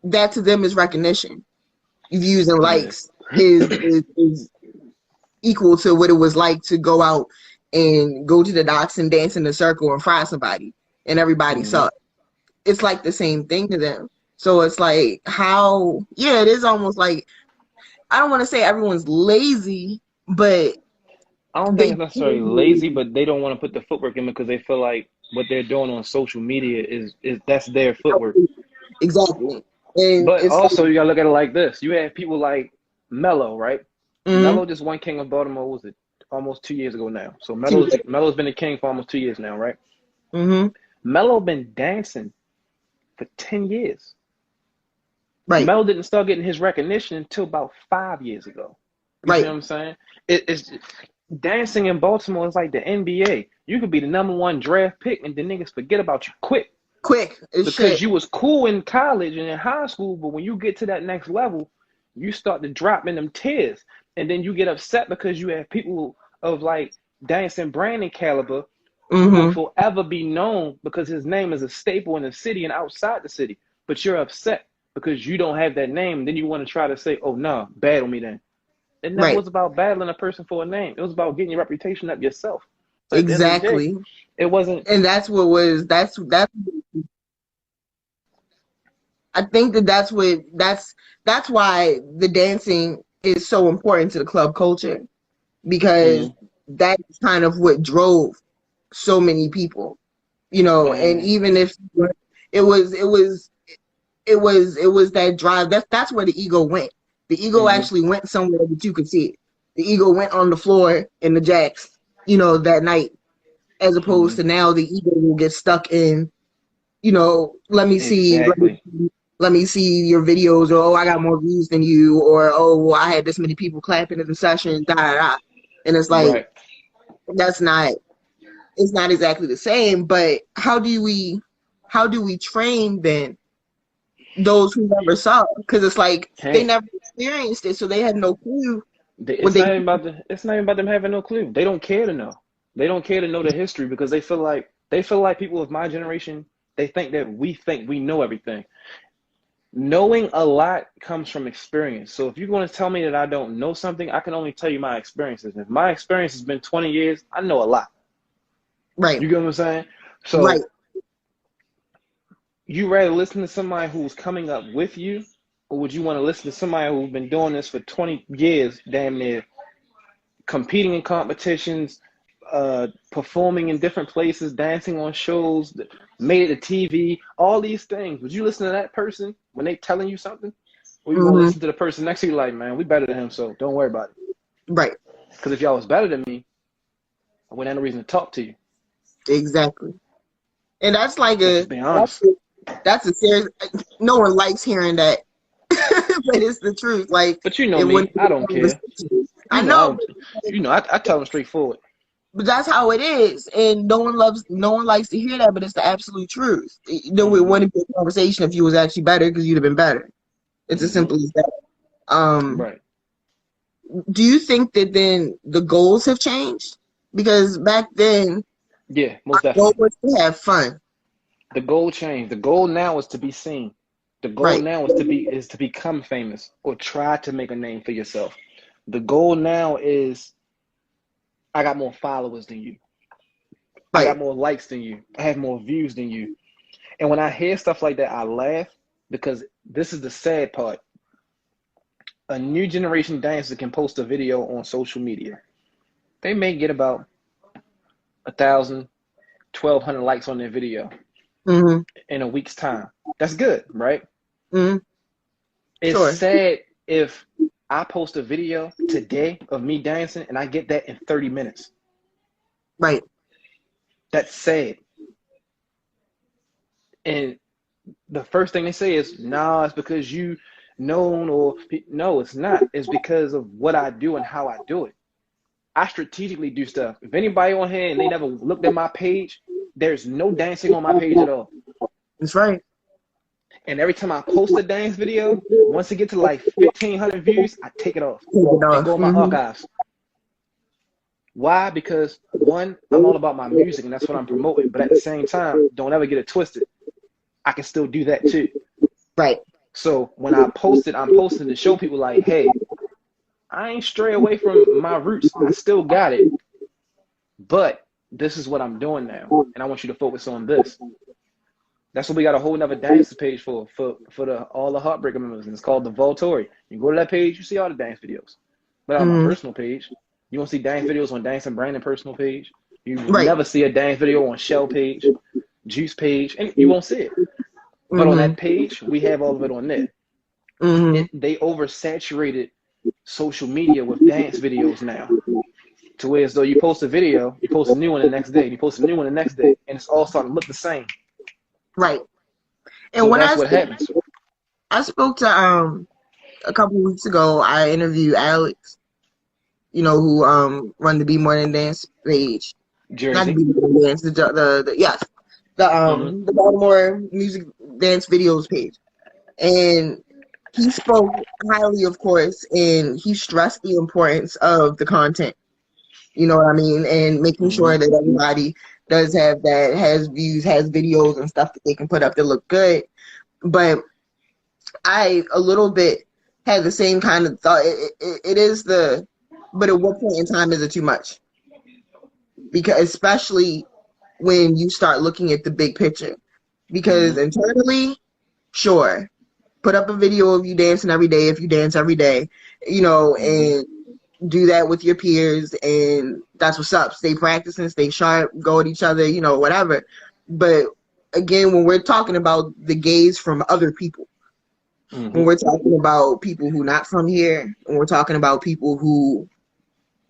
that to them is recognition. Views and yeah, likes is equal to what it was like to go out and go to the docks and dance in a circle and fry somebody, and everybody mm-hmm. saw it. It's like the same thing to them. So it's like how, yeah, it is almost like, I don't want to say everyone's lazy, but I don't think they it's necessarily lazy, but they don't want to put the footwork in because they feel like what they're doing on social media is that's their footwork. exactly. And But it's like, also, you gotta look at it like this. You have people like Mello, right? mm-hmm, Mello just won King of Baltimore. What was it almost 2 years ago now? So Mello's been the king for almost 2 years now, right? mm-hmm, Mello been dancing for 10 years. right, Mello didn't start getting his recognition until about 5 years ago. You see right, what I'm saying? It's dancing in Baltimore is like the NBA. You could be the #1 draft pick, and the niggas forget about you quick quick as because shit. you was cool in college and in high school, but when you get to that next level, you start to drop in them tears, and then you get upset because you have people of like Dancing Brandon caliber who will Mm-hmm, forever be known because his name is a staple in the city and outside the city, but you're upset because you don't have that name. Then you want to try to say, "Oh no, battle me then." It never right, was about battling a person for a name. It was about getting your reputation up yourself. So at the end of the day, exactly. it wasn't. And that's I think that's why the dancing is so important to the club culture, because Mm, that is kind of what drove so many people, you know. And man, even if it was it was it was that drive, that's where the ego went. The ego mm, actually went somewhere that you could see it. The ego went on the floor in the jacks, you know, that night, as opposed mm, to now the ego will get stuck in, you know, let me see, exactly. let me see your videos, or oh, I got more views than you, or oh, well, I had this many people clapping in the session, da da da. And it's like, Right. that's not, it's not exactly the same. But how do we train then those who never saw? Because it's like they Can't. never experienced it, so they had no clue what It's they. not even about the. It's not even about them having no clue. They don't care to know. They don't care to know the history because they feel like people of my generation. They think that we think we know everything. Knowing a lot comes from experience. So if you're going to tell me that I don't know something, I can only tell you my experiences. If my experience has been 20 years, I know a lot. Right. You get what I'm saying? Right. So you rather listen to somebody who's coming up with you, or would you want to listen to somebody who's been doing this for 20 years, damn near, competing in competitions, performing in different places, dancing on shows, made it to TV, all these things? Would you listen to that person when they telling you something? Or you gonna Mm-hmm. listen to the person next to you like, man, we better than him, so don't worry about it. Right. Because if y'all was better than me, I wouldn't have no reason to talk to you. Exactly. And that's like Let's just be that's honest. that's a serious. No one likes hearing that, but it's the truth. Like But you know it me, wouldn't be I a don't care. conversation. I You know, I know, don't. You know, I tell them straightforward. but that's how it is, and no one likes to hear that, but it's the absolute truth. You know, it Mm-hmm. wouldn't be a conversation if you was actually better because you'd have been better. It's as Mm-hmm. simple as that. Um, Right. do you think that then the goals have changed? Because back then, Yeah, most the goal definitely. was to have fun, The goal changed. The goal now is to be seen. The goal right? now is to become famous or try to make a name for yourself. The goal now is I got more followers than you. I got Right. more likes than you. I have more views than you. And when I hear stuff like that, I laugh because this is the sad part. A new generation dancer can post a video on social media. They may get about 1,000, 1,200 likes on their video Mm-hmm. in a week's time. That's good, right? Mm-hmm. It's Sure. sad if I post a video today of me dancing and I get that in 30 minutes. Right. That's sad. And the first thing they say is, nah, it's because you known, or no, it's not. It's because of what I do and how I do it. I strategically do stuff. If anybody on here and they never looked at my page, there's no dancing on my page at all. That's right. And every time I post a dance video, once it gets to like 1,500 views, I take it off Take it and off. go in my Mm-hmm. archives. Why? Because one, I'm all about my music and that's what I'm promoting. But at the same time, don't ever get it twisted. I can still do that too. Right. So when I post it, I'm posting to show people like, hey, I ain't stray away from my roots. I still got it. But this is what I'm doing now. And I want you to focus on this. That's what we got a whole nother dance page for the all the Heartbreaker members. And it's called the Voltori. You go to that page, you see all the dance videos. But on my Mm-hmm. personal page, you won't see dance videos on Dance and Brandon personal page. You will Right. never see a dance video on Shell page, Juice page, and you won't see it. But on Mm-hmm. that page, we have all of it on there. Mm-hmm. They oversaturated social media with dance videos now. To where as though you post a video, you post a new one the next day, you post a new one the next day, and it's all starting to look the same. Right. And So when that's what happens. I spoke to a couple weeks ago, I interviewed Alex, who run the Be More Than Dance page. Not the Jersey. Be More Than Dance, the yes. Mm-hmm. The Baltimore music dance videos page. And he spoke highly, of course, and he stressed the importance of the content. You know what I mean? And making Mm-hmm. sure that everybody does have that, has views, has videos and stuff that they can put up that look good. But I a little bit had the same kind of thought. It is but at what point in time is it too much? Because especially when you start looking at the big picture. Because Mm-hmm. internally, sure, put up a video of you dancing every day if you dance every day, Mm-hmm. and do that with your peers, and that's what's up. Stay practicing, stay sharp, go at each other, whatever. But again, when we're talking about the gaze from other people, when Mm-hmm. we're talking about people who not from here, when we're talking about people who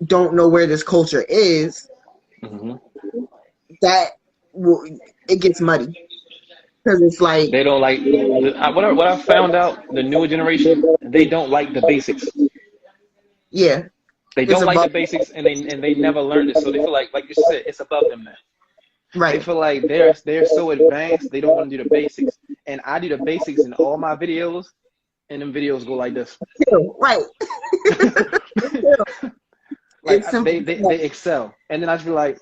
don't know where this culture is, Mm-hmm. that it gets muddy because it's like, They don't like what I found out. The newer generation, they don't like the basics. yeah, They it's don't like the above, basics, and they never learned it. So they feel like you said, it's above them now. They right, feel like they're so advanced, they don't want to do the basics. And I do the basics in all my videos, and them videos go like this. right. Like It's simple. they excel, and then I just be like,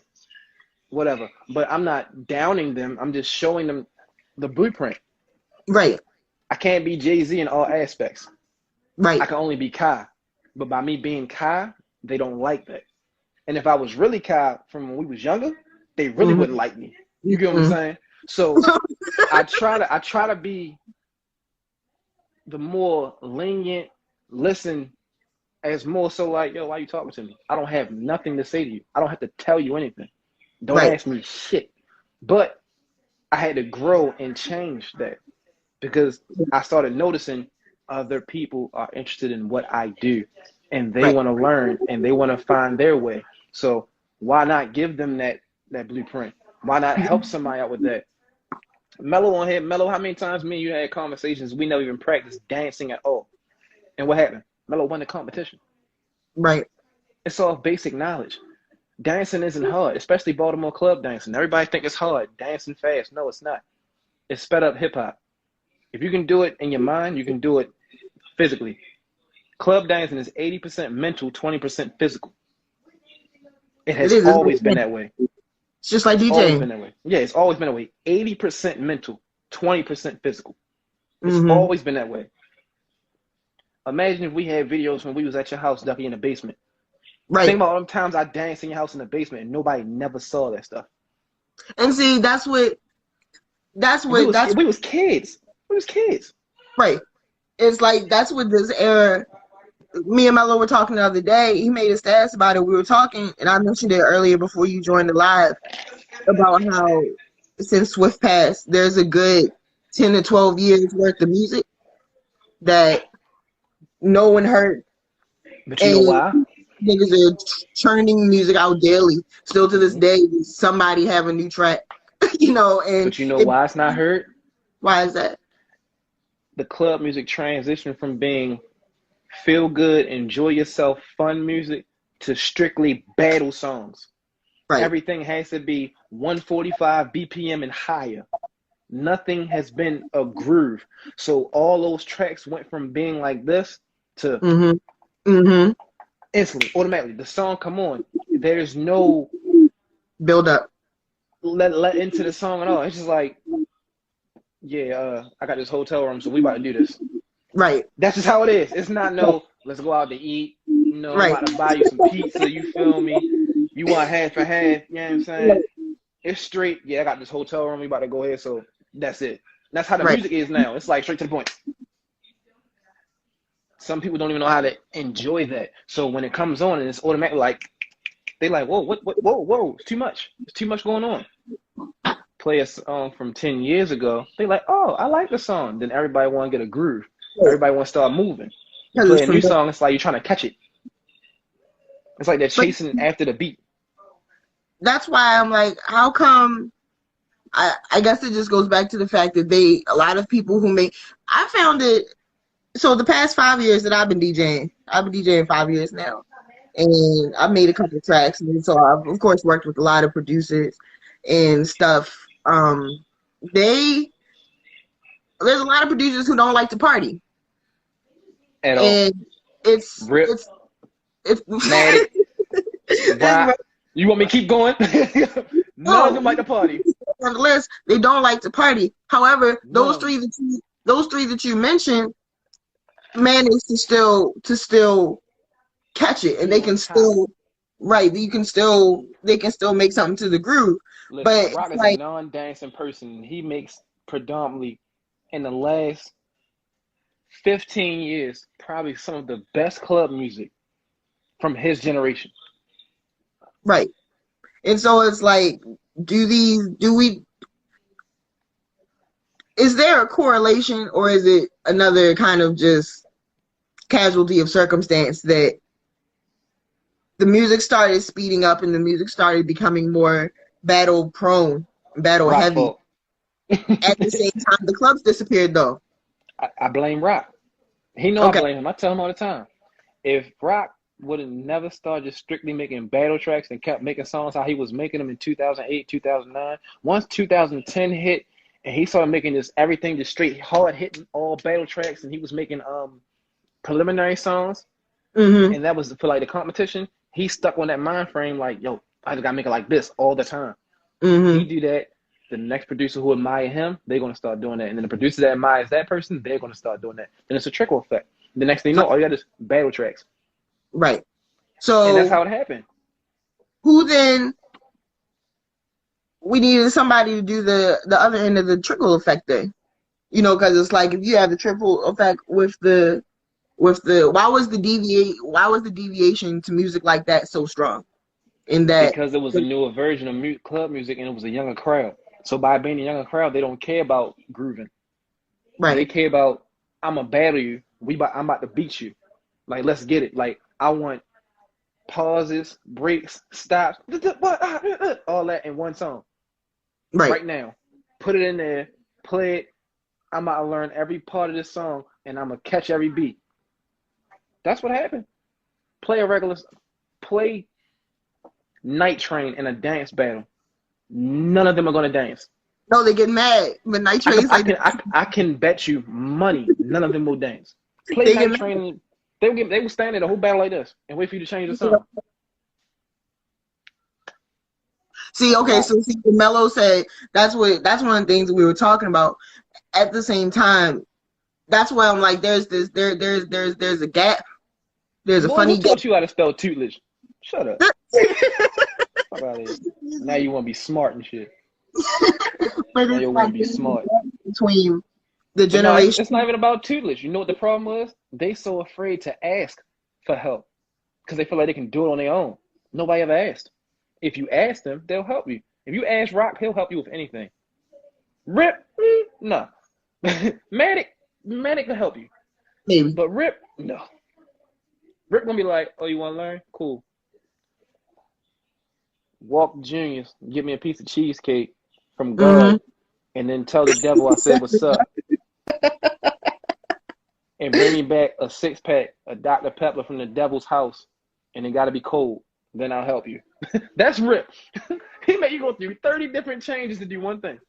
whatever. But I'm not downing them. I'm just showing them the blueprint. Right, I can't be Jay-Z in all aspects. right, I can only be Kai. But by me being Kai, they don't like that. And if I was really Kai from when we was younger, they really wouldn't like me. You get what I'm saying? So I try to be the more lenient, listen as more so like, yo, why you talking to me? I don't have nothing to say to you. I don't have to tell you anything. Don't ask me shit. But I had to grow and change that because I started noticing other people are interested in what I do and they want to learn and they want to find their way. So why not give them that blueprint? Why not help somebody out with that? Mello on here. Mello, how many times me and you had conversations we never even practiced dancing at all? And what happened? Mello won the competition. Right. It's all basic knowledge. Dancing isn't hard, especially Baltimore Club dancing. Everybody think it's hard, dancing fast. No, it's not. It's sped up hip hop. If you can do it in your mind, you can do it physically. Club dancing is 80% mental, 20% physical. It has always been that way. It's just like DJing. Always been that way. Yeah, it's always been that way. 80% mental, 20% physical. It's always been that way. Imagine if we had videos when we was at your house, Ducky, in the basement. Right. Think about all the times I danced in your house in the basement and nobody never saw that stuff. And see, we was kids. We was kids. Right. It's like that's what this era. Me and Mello were talking the other day. He made a stats about it. We were talking, and I mentioned it earlier before you joined the live about how since Swift passed, there's a good 10 to 12 years worth of music that no one heard. But you know why? Niggas are churning music out daily. Still to this day, somebody have a new track. You know, and but you know why it's not heard? Why is that? The club music transitioned from being feel good, enjoy yourself, fun music to strictly battle songs. Right. Everything has to be 145 BPM and higher. Nothing has been a groove. So all those tracks went from being like this to instantly, automatically. The song come on. There's no build up. Let into the song at all. It's just like, yeah, I got this hotel room, so we about to do this. Right. That's just how it is. It's not no, let's go out to eat. You know, I'm about to buy you some pizza. You feel me? You want half and half. You know what I'm saying? It's straight. Yeah, I got this hotel room. We about to go here, so that's it. That's how the music is now. It's like straight to the point. Some people don't even know how to enjoy that. So when it comes on and it's automatic, like, they like, whoa, whoa, it's too much. It's too much going on. Play a song from 10 years ago. They like, oh, I like the song. Then everybody want to get a groove. Everybody want to start moving. You play a new song, it's like you're trying to catch it. It's like they're chasing after the beat. That's why I'm like, how come? I guess it just goes back to the fact that a lot of people who I found it. So the past 5 years that I've been DJing 5 years now. And I've made a couple of tracks. And so I've, of course, worked with a lot of producers and stuff. There's a lot of producers who don't like to party. At all. And it's mad. You want me to keep going? None of them like to party. On the list, they don't like to party. However, those three that you mentioned manage to still catch it, and they can still they can still make something to the groove. Listen, but Rock is a non-dancing person. He makes predominantly in the last 15 years probably some of the best club music from his generation. Right. And so it's like, is there a correlation, or is it another kind of just casualty of circumstance that the music started speeding up and the music started becoming more battle prone, battle Rock heavy? fault. At the same time, the clubs disappeared though. I blame Rock. He know I blame him. I tell him all the time. If Rock would have never started just strictly making battle tracks and kept making songs how he was making them in 2008, 2009, once 2010 hit and he started making this everything just straight hard hitting all battle tracks, and he was making preliminary songs, and that was for like the competition. He stuck on that mind frame like, yo, I just gotta make it like this all the time. He do that. The next producer who admire him, they're gonna start doing that, and then the producer that admires that person, they're gonna start doing that. Then it's a trickle effect. The next thing you know, all you got is battle tracks. Right. So and that's how it happened. Who then? we needed somebody to do the other end of the trickle effect thing. You know, because it's like if you have the triple effect with the why was the deviation to music like that so strong? In that, Because it was a newer version of club music and it was a younger crowd. So by being a younger crowd, they don't care about grooving. They right, care about, I'm gonna battle you. I'm about to beat you. Like, let's get it. Like, I want pauses, breaks, stops, all that in one song. right. Right now. Put it in there, play it. I'm about to learn every part of this song and I'm gonna catch every beat. That's what happened. Play Night Train in a dance battle. None of them are gonna dance. No, they get mad when Night Train's like I can bet you money none of them will dance. Play they Night get Train. They will stand there the whole battle like this and wait for you to change the song. See, okay, so see, Mello said that's one of the things we were talking about. At the same time, that's why I'm like, there's a gap. There's a Boy, funny who gap. taught you how to spell tutelage? Shut up. Fuck out of here. Now you want to be smart and shit. But Now it's you want like to be smart. between the But no, generation. it's not even about tutelage. You know what the problem was? They so afraid to ask for help because they feel like they can do it on their own. Nobody ever asked. If you ask them, they'll help you. If you ask Rock, he'll help you with anything. Rip, no. Matic can help you. Maybe. But Rip, no. Rip gonna be like, oh, you want to learn? Cool. Walk to Junior's, get me a piece of cheesecake from God, and then tell the devil I said what's up. And bring me back a 6-pack of Dr. Pepper from the devil's house, and it got to be cold. Then I'll help you. That's Rip. He made you go through 30 different changes to do one thing.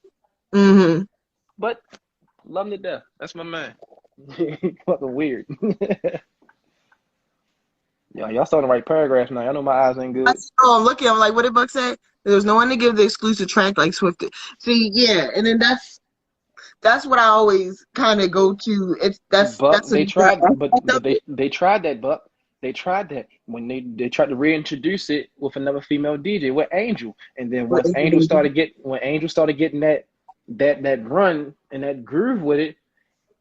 Mm-hmm. But love him to death. That's my man. Fucking weird. Yeah, y'all starting to write paragraphs now. Y'all know my eyes ain't good. I'm looking. I'm like, what did Buck say? There's no one to give the exclusive track like Swift did. See, yeah, and then that's what I always kind of go to. They tried that, Buck. They tried that when they tried to reintroduce it with another female DJ with Angel, and then once Angel started getting that run and that groove with it,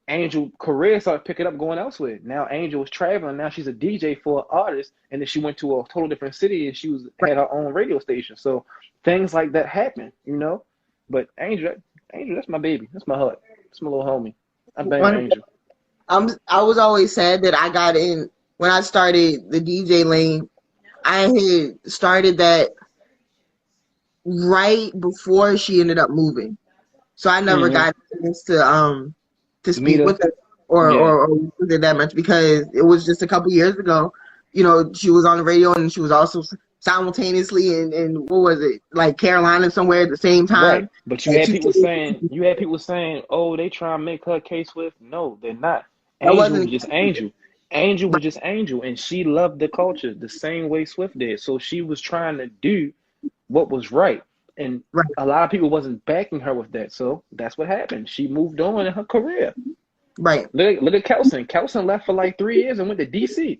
Angel career started picking up going elsewhere. Now Angel was traveling. Now she's a DJ for an artist, and then she went to a total different city and she had her own radio station. So things like that happen, you know. But Angel, that's my baby. That's my heart. That's my little homie. I bang Angel. I was always sad that I got in when I started the DJ lane. I had started that right before she ended up moving, so I never got a chance to speak with her or with her that much because it was just a couple years ago. You know, she was on the radio and she was also simultaneously in what was it, like Carolina somewhere at the same time. Right. But you had people saying, oh, they try and make her K-Swift. No, they're not. Angel was just Angel. Angel was just Angel, and she loved the culture the same way Swift did. So she was trying to do what was right. And a lot of people wasn't backing her with that. So that's what happened. She moved on in her career. Right. Look at Kelson. Kelson left for like 3 years and went to DC.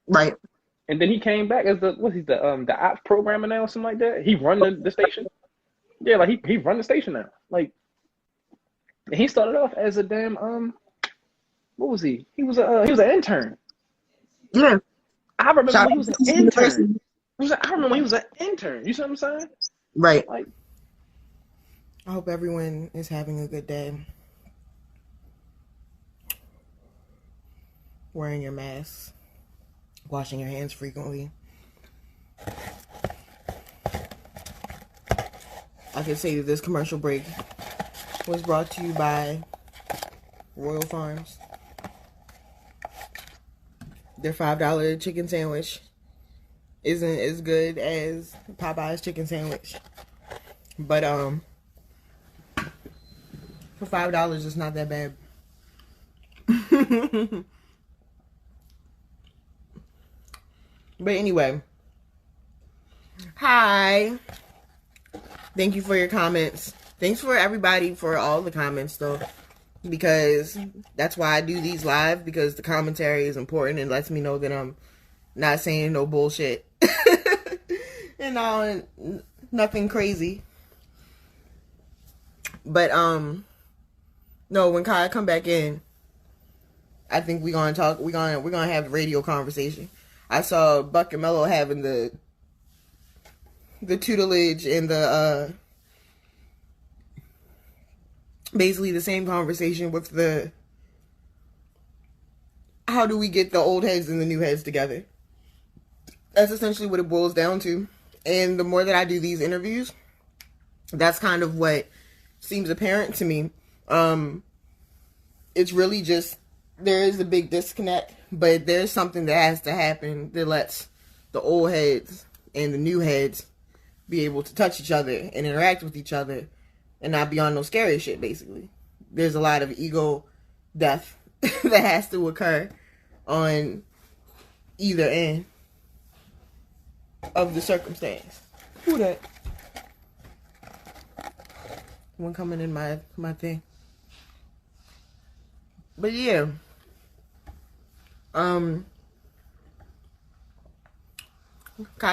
Right. And then he came back as the ops programmer now or something like that. He run the station. Yeah, like he run the station now. Like, and he started off as a damn what was he? He was an intern. Yeah. I remember when he was an intern. I remember when he was an intern. You see what I'm saying? Right. Like, I hope everyone is having a good day. Wearing your masks. Washing your hands frequently. I can say that this commercial break was brought to you by Royal Farms. Their $5 chicken sandwich isn't as good as Popeye's chicken sandwich. But for $5 it's not that bad. But anyway, hi. Thank you for your comments. Thanks for everybody for all the comments though, because that's why I do these live, because the commentary is important and lets me know that I'm not saying no bullshit and all, nothing crazy. But no, when Kai come back in, I think we're gonna talk. We're gonna have a radio conversation. I saw Buck and Mello having the tutelage and the basically the same conversation with the how do we get the old heads and the new heads together. That's essentially what it boils down to. And the more that I do these interviews, that's kind of what seems apparent to me. It's really just, there is a big disconnect, but there's something that has to happen that lets the old heads and the new heads be able to touch each other and interact with each other and not be on no scary shit, basically. There's a lot of ego death that has to occur on either end of the circumstance. Who that? One coming in my thing. But yeah. Kai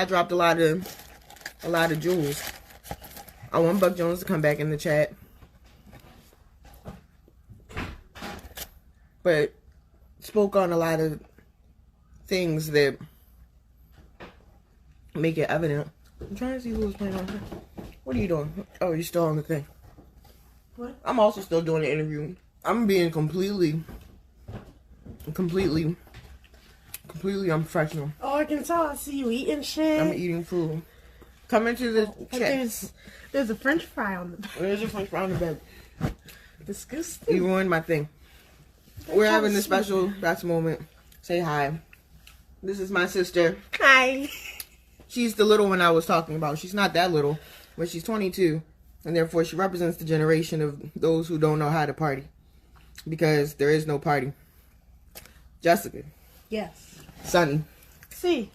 dropped a lot of jewels. I want Buck Jones to come back in the chat. But spoke on a lot of things that make it evident. I'm trying to see who was playing on here. What are you doing? Oh, you're still on the thing. What? I'm also still doing the interview. I'm being completely unprofessional. Oh, I can tell. I see you eating shit. I'm eating food. Come into the chat. There's a French fry on the bed. There's a French fry on the bed. Disgusting. You ruined my thing. We're having a special that's moment. Say hi. This is my sister. Hi. She's the little one I was talking about. She's not that little, but she's 22. And therefore, she represents the generation of those who don't know how to party. Because there is no party. Jessica. Yes. Sonny. See.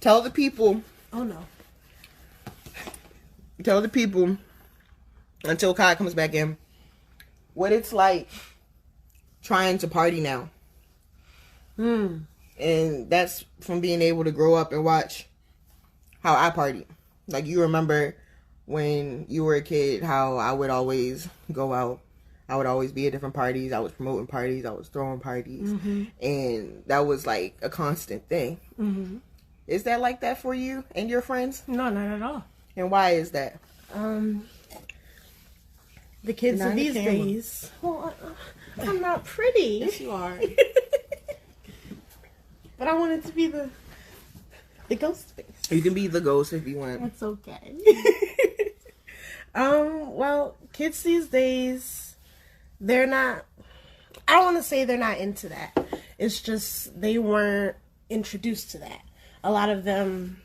Tell the people. Oh, no. Tell the people, until Kai comes back in, what it's like trying to party now. And that's from being able to grow up and watch how I partied. Like, you remember when you were a kid, how I would always go out. I would always be at different parties. I was promoting parties. I was throwing parties. And that was like a constant thing. Is that like that for you and your friends? No, not at all. And why is that? The kids of these days. Well, I'm not pretty. Yes, you are. But I wanted to be the ghost face. You can be the ghost if you want. That's okay. Well, kids these days, they're not, I don't want to say they're not into that. It's just they weren't introduced to that. A lot of them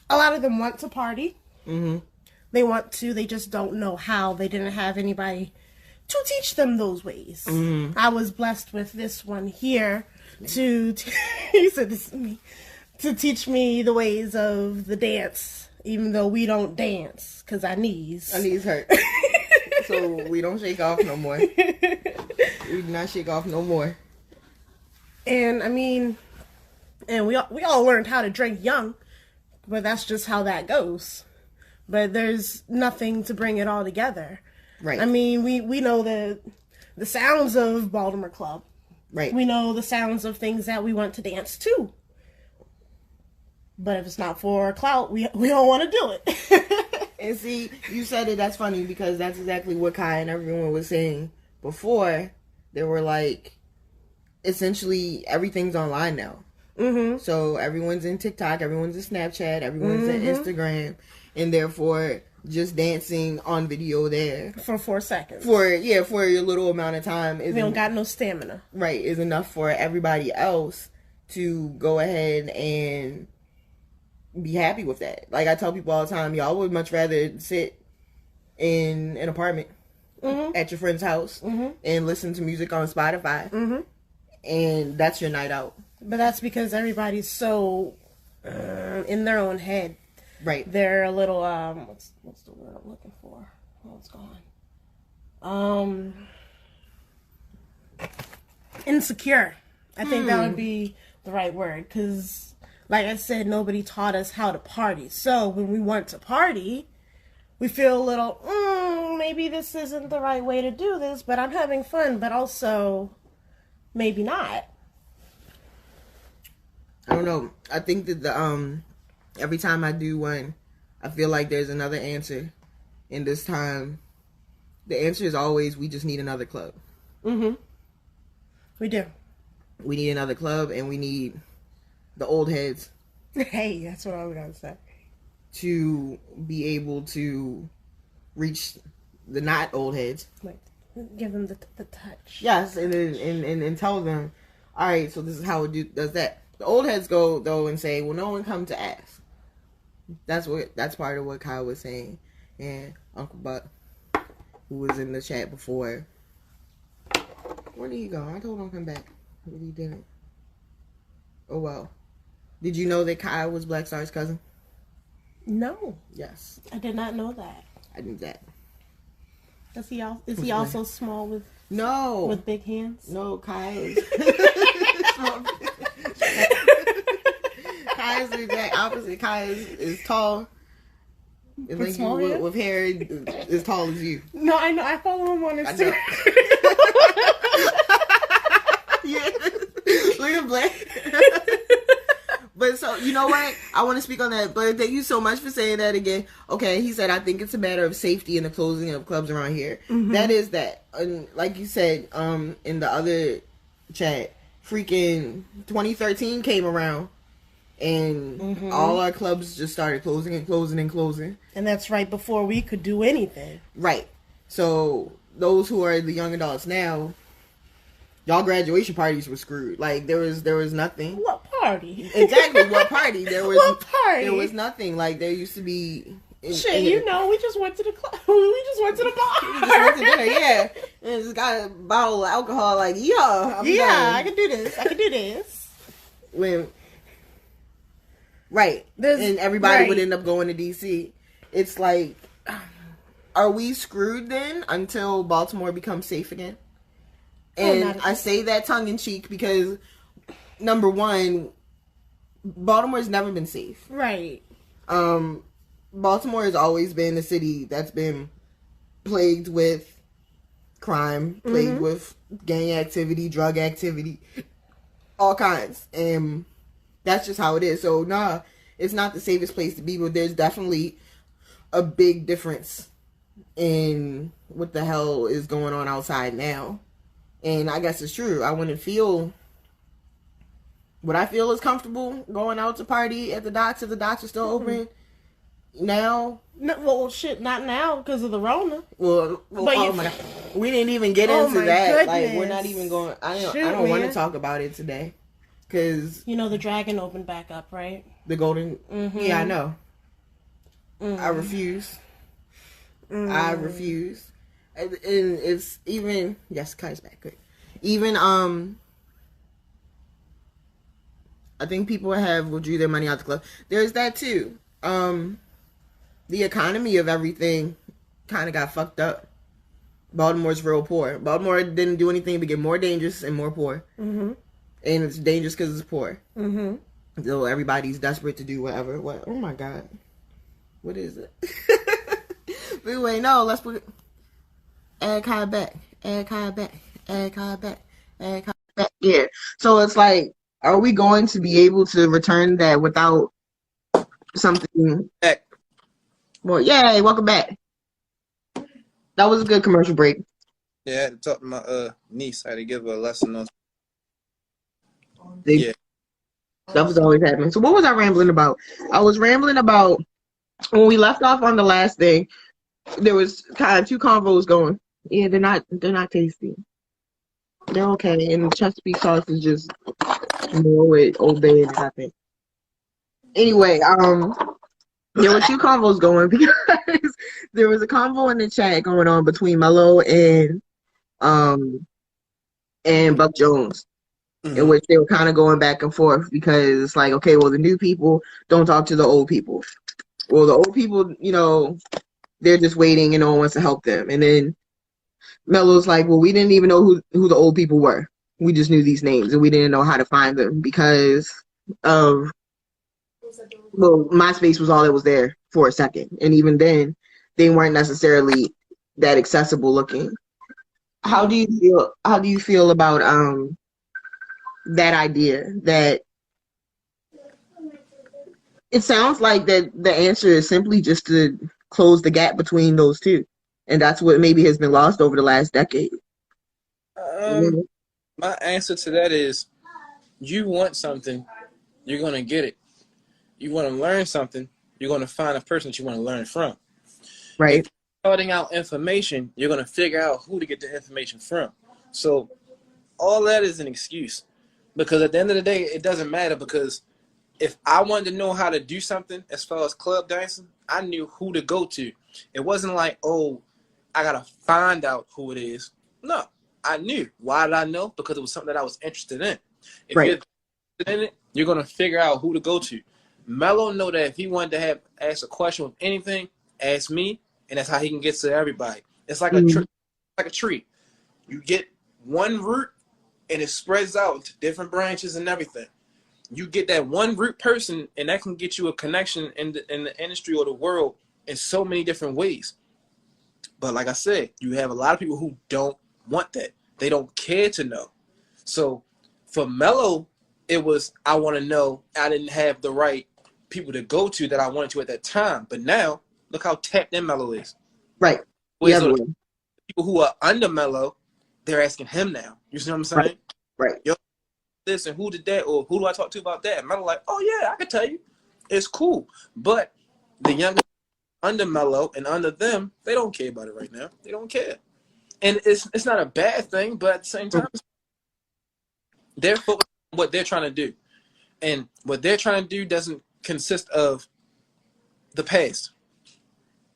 want to party. They want to, they just don't know how. They didn't have anybody to teach them those ways. I was blessed with this one here to he said this to me, to teach me the ways of the dance, even though we don't dance because our knees hurt. So we don't shake off no more. We do not shake off no more. And I mean, and we all learned how to drink young, but that's just how that goes. But there's nothing to bring it all together. Right. I mean, we know the sounds of Baltimore Club. Right. We know the sounds of things that we want to dance to. But if it's not for clout, we don't want to do it. And see, you said it, that's funny, because that's exactly what Kai and everyone was saying before. They were like, essentially, everything's online now. So everyone's in TikTok, everyone's in Snapchat, everyone's in Instagram, and therefore just dancing on video there For 4 seconds. for your little amount of time We don't got no stamina. right, is enough for everybody else to go ahead and be happy with that. Like I tell people all the time, y'all would much rather sit in an apartment at your friend's house and listen to music on Spotify, and that's your night out. But that's because everybody's so in their own head. Right. They're a little what's the word I'm looking for? Oh, it's gone. Insecure. I think that would be the right word, because like I said, nobody taught us how to party. So when we want to party, we feel a little, maybe this isn't the right way to do this, but I'm having fun, but also maybe not. I don't know. I think that every time I do one, I feel like there's another answer. And this time, the answer is always, we just need another club. Mm-hmm. We do. We need another club, and we need the old heads. Hey, that's what I was going to say. To be able to reach the not old heads. Like, give them the touch. Yes, and tell them, all right, so this is how it does that. The old heads go, though, and say, well, no one come to ask. That's part of what Kyle was saying. And Uncle Buck, who was in the chat before. Where did he go? I told him to come back, but he didn't. Oh, well. Did you know that Kyle was Black Star's cousin? No. Yes. I did not know that. I knew that. Is he also small with big hands? No, Kai is Kai is the exact opposite. Kai is tall. It's like small with hair as tall as you. No, I know. I follow him on Instagram. Yeah. Look at Black. But so, you know what? I want to speak on that. But thank you so much for saying that again. Okay, he said, I think it's a matter of safety in the closing of clubs around here. Mm-hmm. That is that. Like you said in the other chat, freaking 2013 came around. And all our clubs just started closing and closing and closing. And that's right before we could do anything. Right. So those who are the young adults now, y'all graduation parties were screwed. Like there was nothing. What party? Exactly. What party? There was what party? There was nothing. Like there used to be. We just went to the club. We just went to the bar. We just went to dinner, yeah. And just got a bottle of alcohol. Like done. I can do this. Right. And everybody would end up going to DC. It's like, are we screwed then until Baltimore becomes safe again? And I say that tongue in cheek because, number one, Baltimore's never been safe. Right. Baltimore has always been a city that's been plagued with crime, plagued with gang activity, drug activity, all kinds. And that's just how it is. So, it's not the safest place to be, but there's definitely a big difference in what the hell is going on outside now. And I guess it's true. I wouldn't feel what I feel is comfortable going out to party at the docks if the docks are still open now. No, well, shit, not now because of the Rona. Well, oh my God. We didn't even get into that. Goodness. Like, we're not even going. I don't want to talk about it today. Because the dragon opened back up, right? The golden... Yeah, I know. I refuse. I refuse. And it's even... Yes, Kai's back. Good. Even, I think people withdrew their money out the club. There's that, too. The economy of everything kind of got fucked up. Baltimore's real poor. Baltimore didn't do anything but get more dangerous and more poor. Mm-hmm. And it's dangerous because it's poor. Mm-hmm. So everybody's desperate to do whatever. What? Oh my God. What is it? But anyway, no, let's put add Kai back. Add Kai back. Add Kai back. Add Kai back. Yeah. So it's like, are we going to be able to return that without something back? Well, yay, welcome back. That was a good commercial break. Yeah, I had to talk to my niece. I had to give her a lesson on. Yeah. Stuff is always happening. So what was I rambling about? I was rambling about when we left off on the last thing, there was kind of two convos going. Yeah, they're not tasty. They're okay. And the Chesapeake sauce is just more with Old Bay and nothing. Anyway, there were two convos going because there was a convo in the chat going on between Mello and Buck Jones. In which they were kind of going back and forth because it's like, okay, well, the new people don't talk to the old people. Well, the old people, they're just waiting and no one wants to help them. And then Mello's like, well, we didn't even know who the old people were. We just knew these names and we didn't know how to find them because of well, MySpace was all that was there for a second, and even then, they weren't necessarily that accessible looking. How do you feel? How do you feel about that idea? That it sounds like that the answer is simply just to close the gap between those two, and that's what maybe has been lost over the last decade. My answer to that is, you want something, you're gonna get it. You want to learn something, you're gonna find a person that you want to learn from. Right. If you're starting out information, you're gonna figure out who to get the information from. So all that is an excuse, because at the end of the day, it doesn't matter, because if I wanted to know how to do something as far as club dancing, I knew who to go to. It wasn't like, oh, I gotta find out who it is. No, I knew. Why did I know? Because it was something that I was interested in. If you're interested in it, you're gonna figure out who to go to. Mello know that if he wanted to ask a question with anything, ask me, and that's how he can get to everybody. It's like a tree. You get one root, and it spreads out to different branches and everything. You get that one root person, and that can get you a connection in the industry or the world in so many different ways. But like I said, you have a lot of people who don't want that. They don't care to know. So for Mello, it was, I want to know. I didn't have the right people to go to that I wanted to at that time. But now, look how tapped in Mello is. Right. Yeah, so people who are under Mello, they're asking him now. You see what I'm saying? Right. Yo, this and who did that, or who do I talk to about that? And Mello like, oh yeah, I can tell you. It's cool. But the younger under Mello and under them, they don't care about it right now. They don't care. And it's not a bad thing, but at the same time, they're focused on what they're trying to do. And what they're trying to do doesn't consist of the past.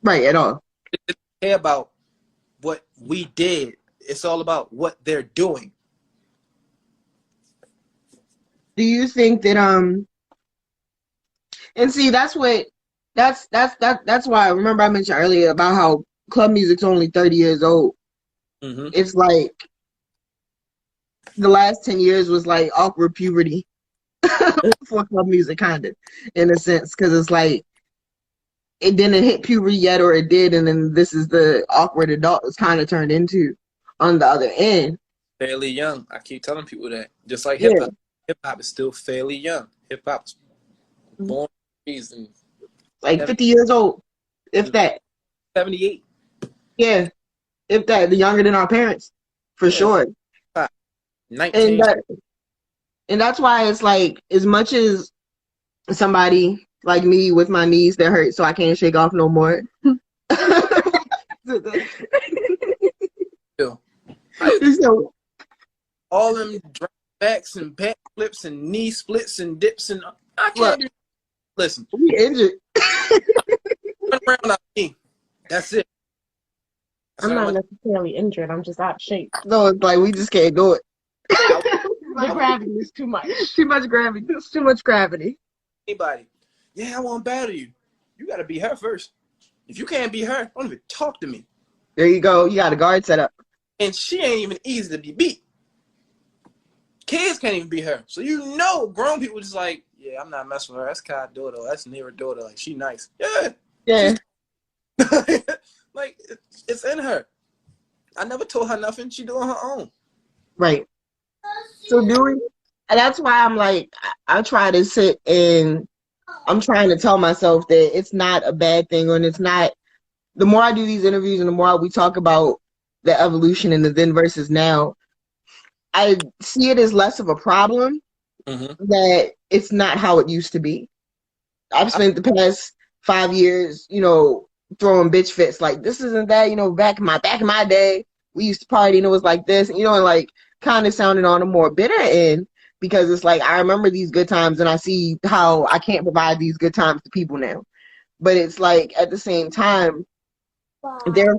Right, at all. They don't care about what we did. It's all about what they're doing. Do you think that and see, that's why I remember I mentioned earlier about how club music's only 30 years old. Mm-hmm. It's like the last 10 years was like awkward puberty for club music, kind of, in a sense, because it's like it didn't hit puberty yet, or it did, and then this is the awkward adult it's kind of turned into on the other end. Fairly young. I keep telling people that. Just like hip hop. Hip hop is still fairly young. Hip hop's born in like 50 years old, if that. 78. Yeah, if that. The younger than our parents, for sure. 19. And that's why it's like, as much as somebody like me with my knees that hurt so I can't shake off no more. So, all them drop backs and back flips and knee splits and dips, and I can't do. Listen, we injured. Run around on me. That's it. I'm not necessarily injured. I'm just out of shape. No, it's like we just can't do it. The gravity is too much. Too much gravity. It's too much gravity. Anybody? Yeah, I want to battle you. You got to be her first. If you can't be her, don't even talk to me. There you go. You got a guard set up. And she ain't even easy to be beat. Kids can't even beat her. So you know grown people just like, yeah, I'm not messing with her. That's Kai's daughter. That's Nera's daughter. Like, she nice. Yeah. Yeah. Like, it's in her. I never told her nothing. She doing her own. Right. So and that's why I'm like, I try to sit and I'm trying to tell myself that it's not a bad thing, and it's not. The more I do these interviews and the more we talk about the evolution in the then versus now, I see it as less of a problem, that it's not how it used to be. I've spent the past 5 years, throwing bitch fits like, this isn't that, back in my day, we used to party and it was like this, and like kind of sounding on a more bitter end, because it's like, I remember these good times and I see how I can't provide these good times to people now. But it's like, at the same time, they're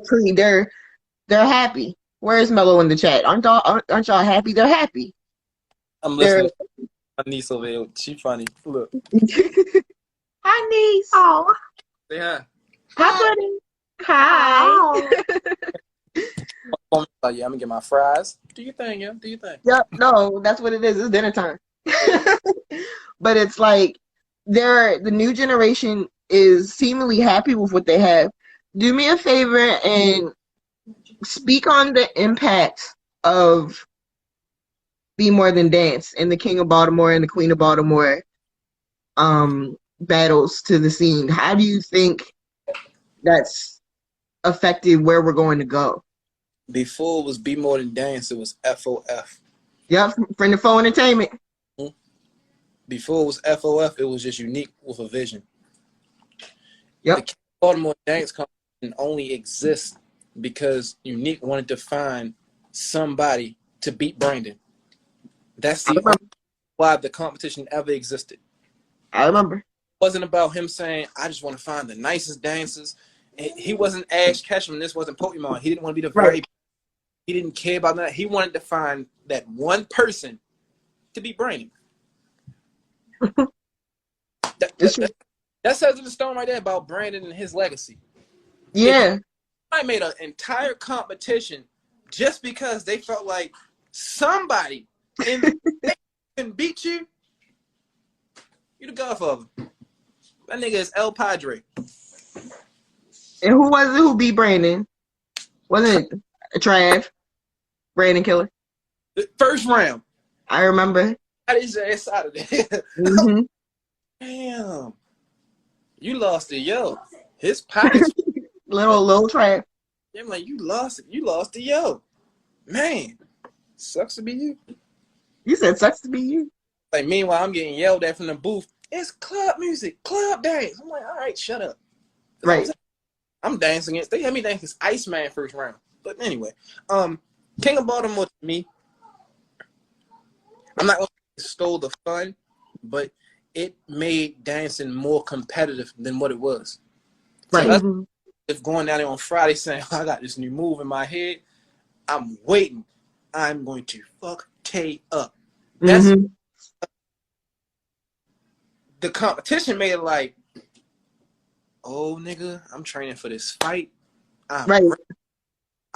happy. Where's Mello in the chat? Aren't y'all happy? They're happy. I'm listening. My niece over here. She funny. Look. Hi, niece. Oh. Say hi. Hi, buddy. Hi. Oh, yeah, I'm gonna get my fries. Do your thing, yeah. Do your thing. Yep. No, that's what it is. It's dinner time. But it's like, the new generation is seemingly happy with what they have. Do me a favor and speak on the impact of Be More Than Dance and the King of Baltimore and the Queen of Baltimore battles to the scene. How do you think that's affected where we're going to go? Before it was Be More Than Dance, it was FOF. Yep, Friend of Foe Entertainment. Before it was FOF, it was just Unique with a Vision. Yep. The King of Baltimore Dance competition only exists because Unique wanted to find somebody to beat Brandon. That's the only why the competition ever existed. I remember. It wasn't about him saying, I just want to find the nicest dancers. He wasn't Ash Ketchum. This wasn't Pokemon. He didn't want to be the very He didn't care about that. He wanted to find that one person to beat Brandon. That says in the stone right there about Brandon and his legacy. Yeah. I made an entire competition just because they felt like somebody can beat you. You the godfather. That nigga is El Padre. And who was it who beat Brandon? Wasn't it Trav? Brandon Killer? The first round. I remember. That is your ass out of there. Mm-hmm. Damn. You lost it, yo. His pockets. little Trav. I'm like, you lost it. You lost it, yo. Man. Sucks to be you. You said sucks to be you. Like, meanwhile, I'm getting yelled at from the booth. It's club music, club dance. I'm like, all right, shut up. Right. I'm dancing it. They had me dancing Iceman first round. But anyway, King of Baltimore to me, I'm not going to stole the fun, but it made dancing more competitive than what it was. Right. So if going down there on Friday saying, I got this new move in my head, I'm waiting. I'm going to fuck Tay up. That's the competition made it like, oh nigga, I'm training for this fight. I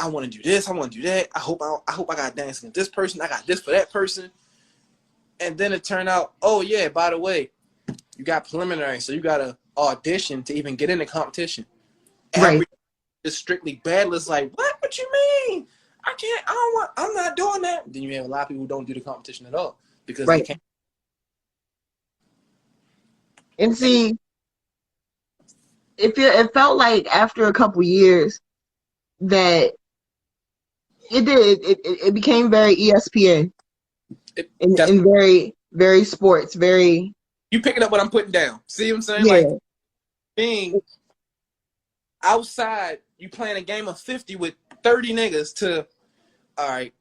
want to do this. I want to do that. I hope I got dancing with this person. I got this for that person. And then it turned out, oh yeah, by the way, you got preliminary, so you got to audition to even get in the competition. Right. Just strictly battle is like, what you mean? I'm not doing that. Then you have a lot of people who don't do the competition at all because they can't. And see, it felt like after a couple years that it became very ESPN and very, very sports, very. You picking up what I'm putting down. See what I'm saying? Yeah. Like being outside, you playing a game of 50 with 30 niggas to, all right,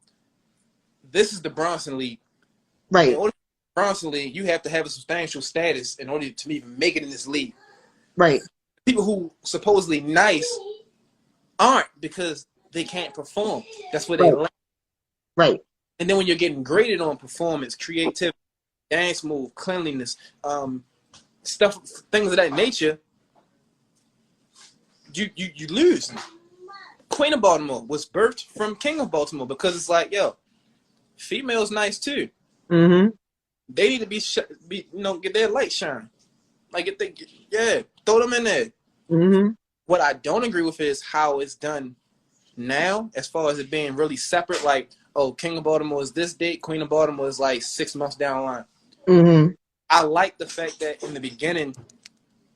this is the Bronson League. Right. In order to be Bronson League, you have to have a substantial status in order to even make it in this league. Right. People who supposedly nice aren't because they can't perform. That's where they lack. Right. And then when you're getting graded on performance, creativity, dance move, cleanliness, stuff, things of that nature, you lose. Queen of Baltimore was birthed from King of Baltimore because it's like, yo, females nice too. Mm-hmm. They need to be get their light shine. Like throw them in there. Mm-hmm. What I don't agree with is how it's done now, as far as it being really separate. Like, oh, King of Baltimore is this date, Queen of Baltimore is like 6 months down the line. Mm-hmm. I like the fact that in the beginning,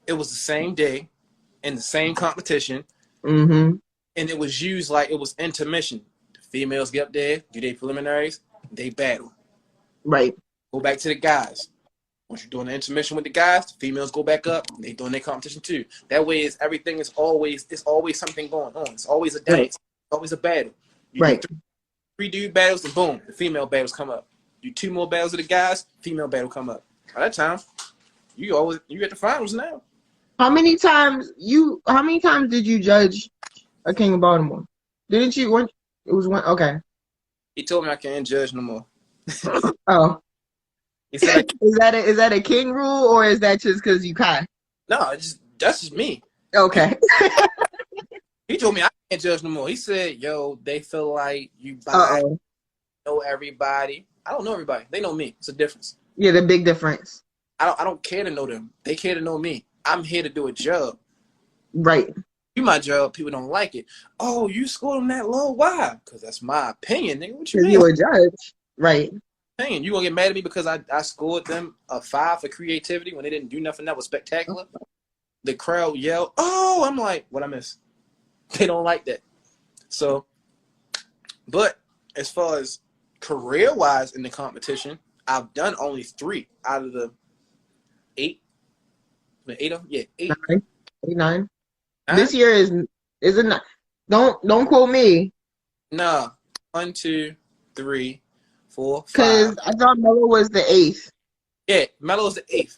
it was the same day in the same competition. Mm-hmm. And it was used like it was intermission. The females get up there, do their preliminaries, they battle. Right. Go back to the guys. Once you're doing the intermission with the guys, the females go back up, they doing their competition too. That way everything is always something going on. It's always a dance. Right. It's always a battle. You Right. do three dude battles, and boom, the female battles come up. Do 2 more battles with the guys, female battle come up. By that time, you at the finals now. How many times did you judge a King of Baltimore? Didn't you? It was one. Okay. He told me I can't judge no more. Oh. He said, is that a king rule or is that just because you Kai? no, that's just me. Okay. He told me I can't judge no more. He said, yo, they feel like you know everybody. I don't know everybody. They know me. It's a difference. Yeah, the big difference. I don't care to know them. They care to know me. I'm here to do a job. Right. Do my job. People don't like it. Oh, you scored them that low? Why? Because that's my opinion, nigga. What you Because mean? you a judge. Right. Opinion. You gonna get mad at me because I scored them a 5 for creativity when they didn't do nothing that was spectacular? The crowd yelled, "Oh!" I'm like, what I miss? They don't like that. So, but as far as career-wise in the competition, I've done only 3 out of the 8. The 8 of them? Yeah, 8. 9. 8, 9. 9? This year is it not? Don't quote me. Nah. 1, 2, 3, 4, 5. Because I thought Melo was the 8th. Yeah, Melo's the 8th.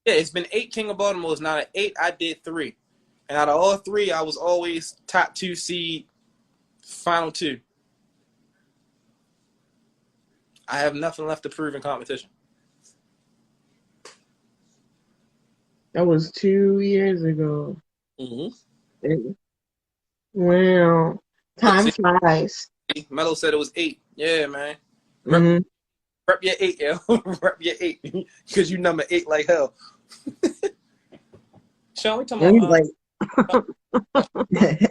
Yeah, it's been 8 King of Baltimore's. Now at 8, I did 3. And out of all 3, I was always top 2 seed, final 2. I have nothing left to prove in competition. That was 2 years ago. Mm-hmm. Wow. Time flies. Melo said it was 8. Yeah, man. Mm-hmm. Rep your 8, yo. Rep your 8. Because you number 8 like hell. Sean, we talking about... Like,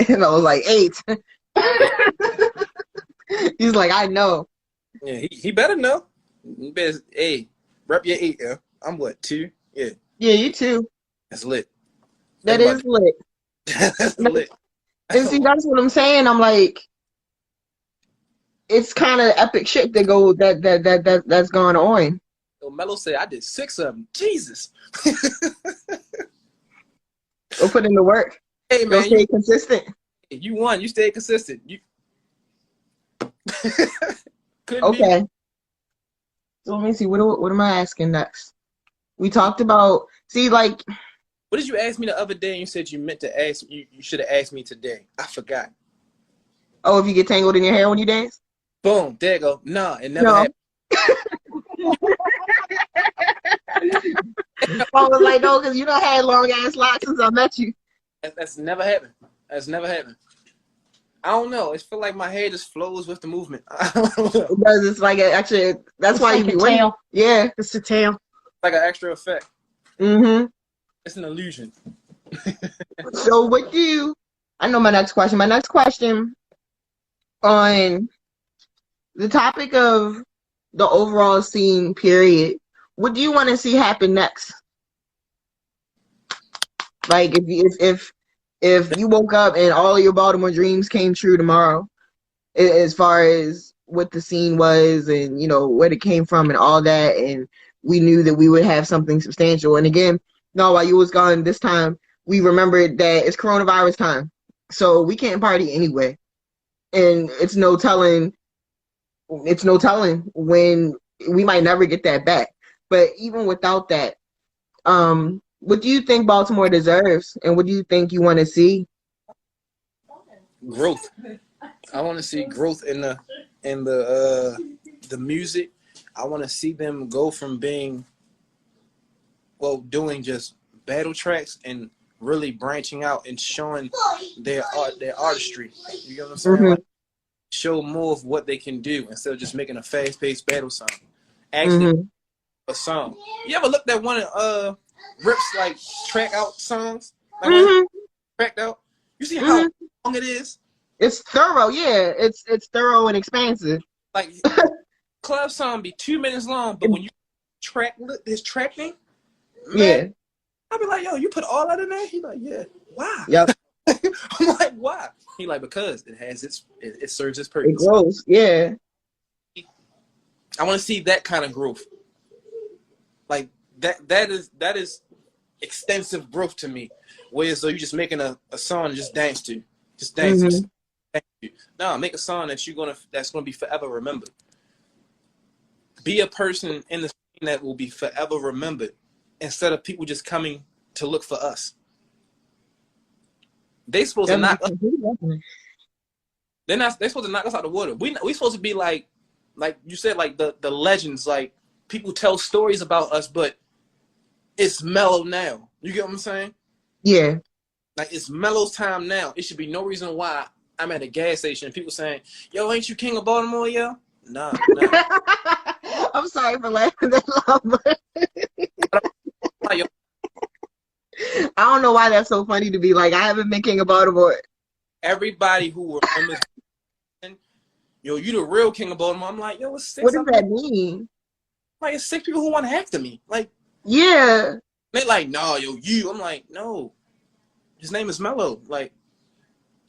and I was like, 8. He's like, I know. Yeah, he better know. He better, hey, rep your 8, yo. I'm what, 2? Yeah. Yeah, you too. That's lit. That is lit. That's lit. And see, that's what I'm saying. I'm like, it's kind of epic shit that's going on. So Melo said, I did 6 of them. Jesus. Go put in the work. Hey, man. Go stay consistent. You won. You stayed consistent. You... Okay. So let me see. What am I asking next? We talked about, see, like... What did you ask me the other day and you said you meant to ask, you should have asked me today? I forgot. Oh, if you get tangled in your hair when you dance? Boom. There you go. Nah, it never happened. I was like, no, because you don't have long-ass locks since I met you. That's never happened. That's never happened. I don't know. It feel like my hair just flows with the movement. I don't know. It does. It's like, actually, that's why like you be a winning. tail. Yeah. It's the tail. Like an extra effect. Mm-hmm. It's an illusion. So what do you... I know my next question. My next question on the topic of the overall scene, period, what do you want to see happen next? Like, if you woke up and all your Baltimore dreams came true tomorrow, as far as what the scene was and, you know, where it came from and all that, and we knew that we would have something substantial. And again, no, while you was gone this time, we remembered that it's coronavirus time. So we can't party anyway. And it's no telling when we might never get that back. But even without that, what do you think Baltimore deserves, and what do you think you want to see? Growth. I want to see growth in the music. I want to see them go from being, doing just battle tracks and really branching out and showing their artistry. You know what I'm saying? Mm-hmm. Like, show more of what they can do instead of just making a fast-paced battle song. Actually, a song. You ever looked at one of Rip's like track out songs? Like tracked out. You see how long it is? It's thorough, yeah. It's thorough and expansive. Like club song be 2 minutes long, but when you track his track thing, man, I'll be like, yo, you put all that in there? He like, yeah. Why? Yep. I'm like, why? He like, because it serves its purpose. It grows, yeah. I want to see that kind of growth. Like that is extensive growth to me. Whereas though you just making a song and just dance to. Just dance to. No, make a song that's gonna be forever remembered. Be a person in the scene that will be forever remembered instead of people just coming to look for us. They supposed to knock us. They supposed to knock us out of the water. We supposed to be like you said, like the legends, like people tell stories about us, but it's mellow now. You get what I'm saying? Yeah. Like it's Melo's time now. It should be no reason why I'm at a gas station and people saying, yo, ain't you King of Baltimore, yo? Nah. I'm sorry for laughing that long, but I don't know why that's so funny to be like, I haven't been king of Baltimore. Everybody who remembers, yo, you the real king of Baltimore. I'm like, yo, it's What six does of them. that mean? Like, it's six people who want after me. Like, Yeah. they like, no, yo, you. I'm like, no. His name is Mello. Like,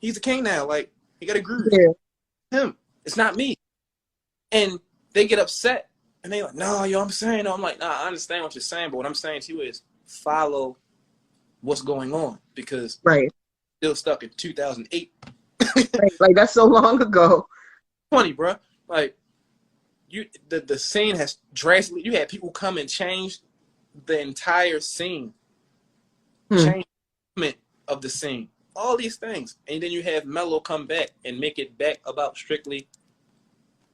he's the king now. Like, he got a groove. Yeah. Him. It's not me. And they get upset. And they like, no, yo, I'm saying, no. I'm like, nah, I understand what you're saying. But what I'm saying to you is follow what's going on. Because Right. still stuck in 2008. Like that's so long ago. Funny, bro. Like, the scene has drastically. You had people come and change the entire scene, change the movement of the scene, all these things, and then you have Mello come back and make it back about strictly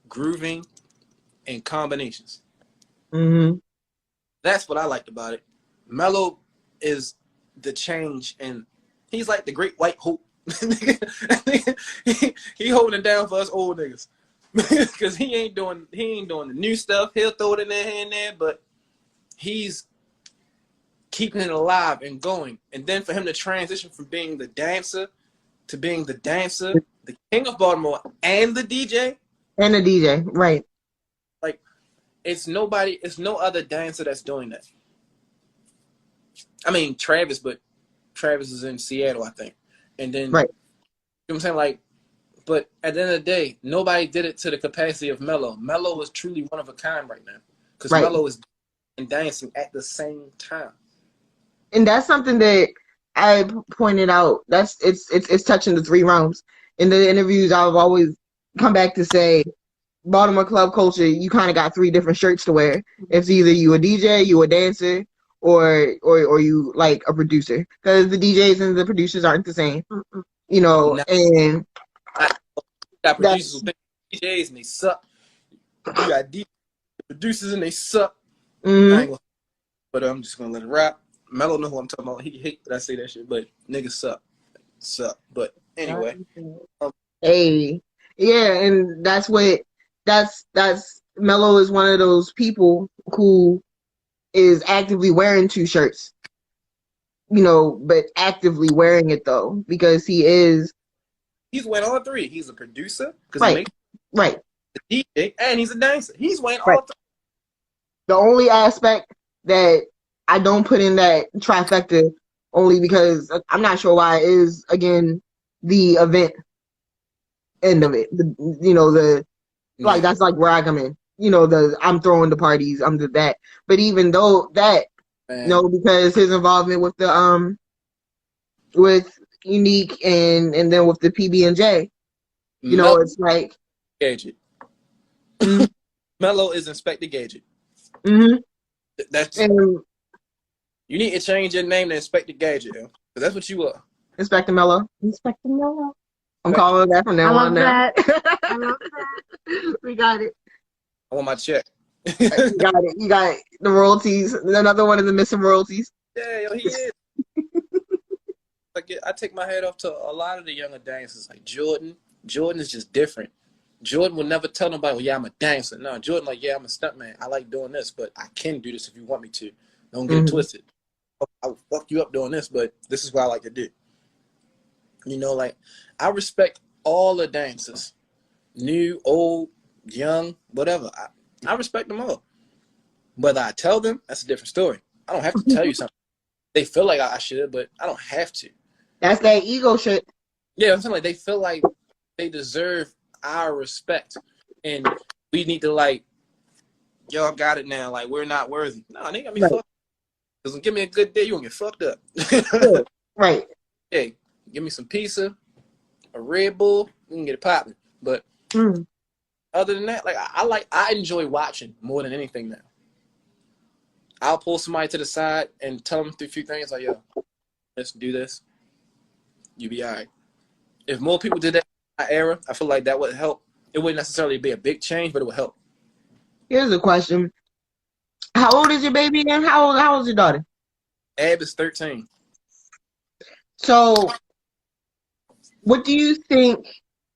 grooving and combinations. Mm-hmm. That's what I liked about it. Mello is the change, and he's like the great white hope. he holding it down for us old niggas. Because he ain't doing the new stuff. He'll throw it in there here and there, but he's keeping it alive and going. And then for him to transition from being the dancer to being the dancer, the king of Baltimore, and the DJ. And the DJ, right. Like, it's no other dancer that's doing that. I mean, Travis, but Travis is in Seattle, I think. And then, right. You know what I'm saying? Like, but at the end of the day, nobody did it to the capacity of Mello. Mello is truly one of a kind right now. Because right. Mello is dancing at the same time. And that's something that I pointed out. It's touching the three realms. In the interviews, I've always come back to say, Baltimore club culture, you kind of got three different shirts to wear. It's either you a DJ, you a dancer, or you like a producer. Because the DJs and the producers aren't the same. You know, and got producers who think DJs and they suck. You got DJs, producers and they suck. Mm-hmm. But I'm just gonna let it rap. Mello know who I'm talking about. He hate that I say that shit, but niggas suck. But anyway, hey, yeah, and that's Mello is one of those people who is actively wearing two shirts. You know, but actively wearing it though, because he's wearing all three. He's a producer, right, right, the DJ, and he's a dancer. He's wearing all three. The only aspect that I don't put in that trifecta, only because I'm not sure why, is again the event end of it. Like that's like where I come in. You know, I'm throwing the parties, I'm the that. But even though that. No, because his involvement with the with Unique and then with the PB&J, you know, it's like Gadget. Mello is Inspector Gadget. Mm-hmm. You need to change your name to Inspector Gadget, because that's what you are. Inspector Mello. I'm calling that from now on. I love that. We got it. I want my check. You got it. You got it. The royalties. Another one of the missing royalties. Yeah, yo, he is. I take my head off to a lot of the younger dancers, like Jordan. Jordan is just different. Jordan will never tell nobody, well, yeah, I'm a dancer. No, Jordan, like, yeah, I'm a stuntman. I like doing this, but I can do this if you want me to. Don't get it twisted. I will fuck you up doing this, but this is what I like to do. You know, like, I respect all the dancers. New, old, young, whatever. I respect them all. Whether I tell them, that's a different story. I don't have to tell you something. They feel like I should, but I don't have to. That's that ego shit. Yeah, I'm saying, like, they feel like they deserve our respect. And we need to, like, y'all got it now. Like, we're not worthy. No, they got me fucked up. Because give me a good day, you're going to get fucked up. Right. Hey, give me some pizza, a Red Bull, we can get it popping. But other than that, like, I enjoy watching more than anything now. I'll pull somebody to the side and tell them a few things like, yo, let's do this. You be all right. If more people did that in my era, I feel like that would help. It wouldn't necessarily be a big change, but it would help. Here's a question. How old is your baby again? How old is your daughter? Ab is 13. So, what do you think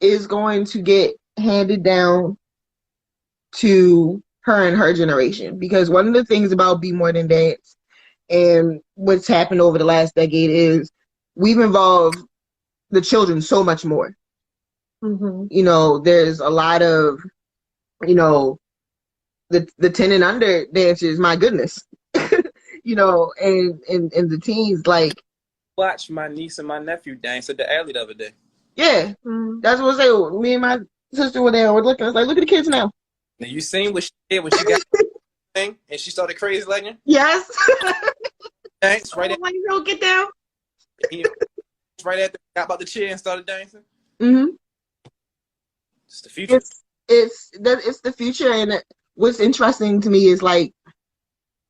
is going to get handed down to her and her generation? Because one of the things about Be More Than Dance and what's happened over the last decade is we've involved the children so much more. You know, there's a lot of, you know, the 10 and under dancers, my goodness. You know, and the teens, like, Watch my niece and my nephew dance at the alley the other day. yeah, that's what I say. Me and my sister were there. We're looking. It's like, look at the kids now. Now you seen what she did when she got the thing and she started crazy legging? Yes. Dance right Like, you don't get down. right after got about the chair and started dancing. It's the future. It's the future, and what's interesting to me is like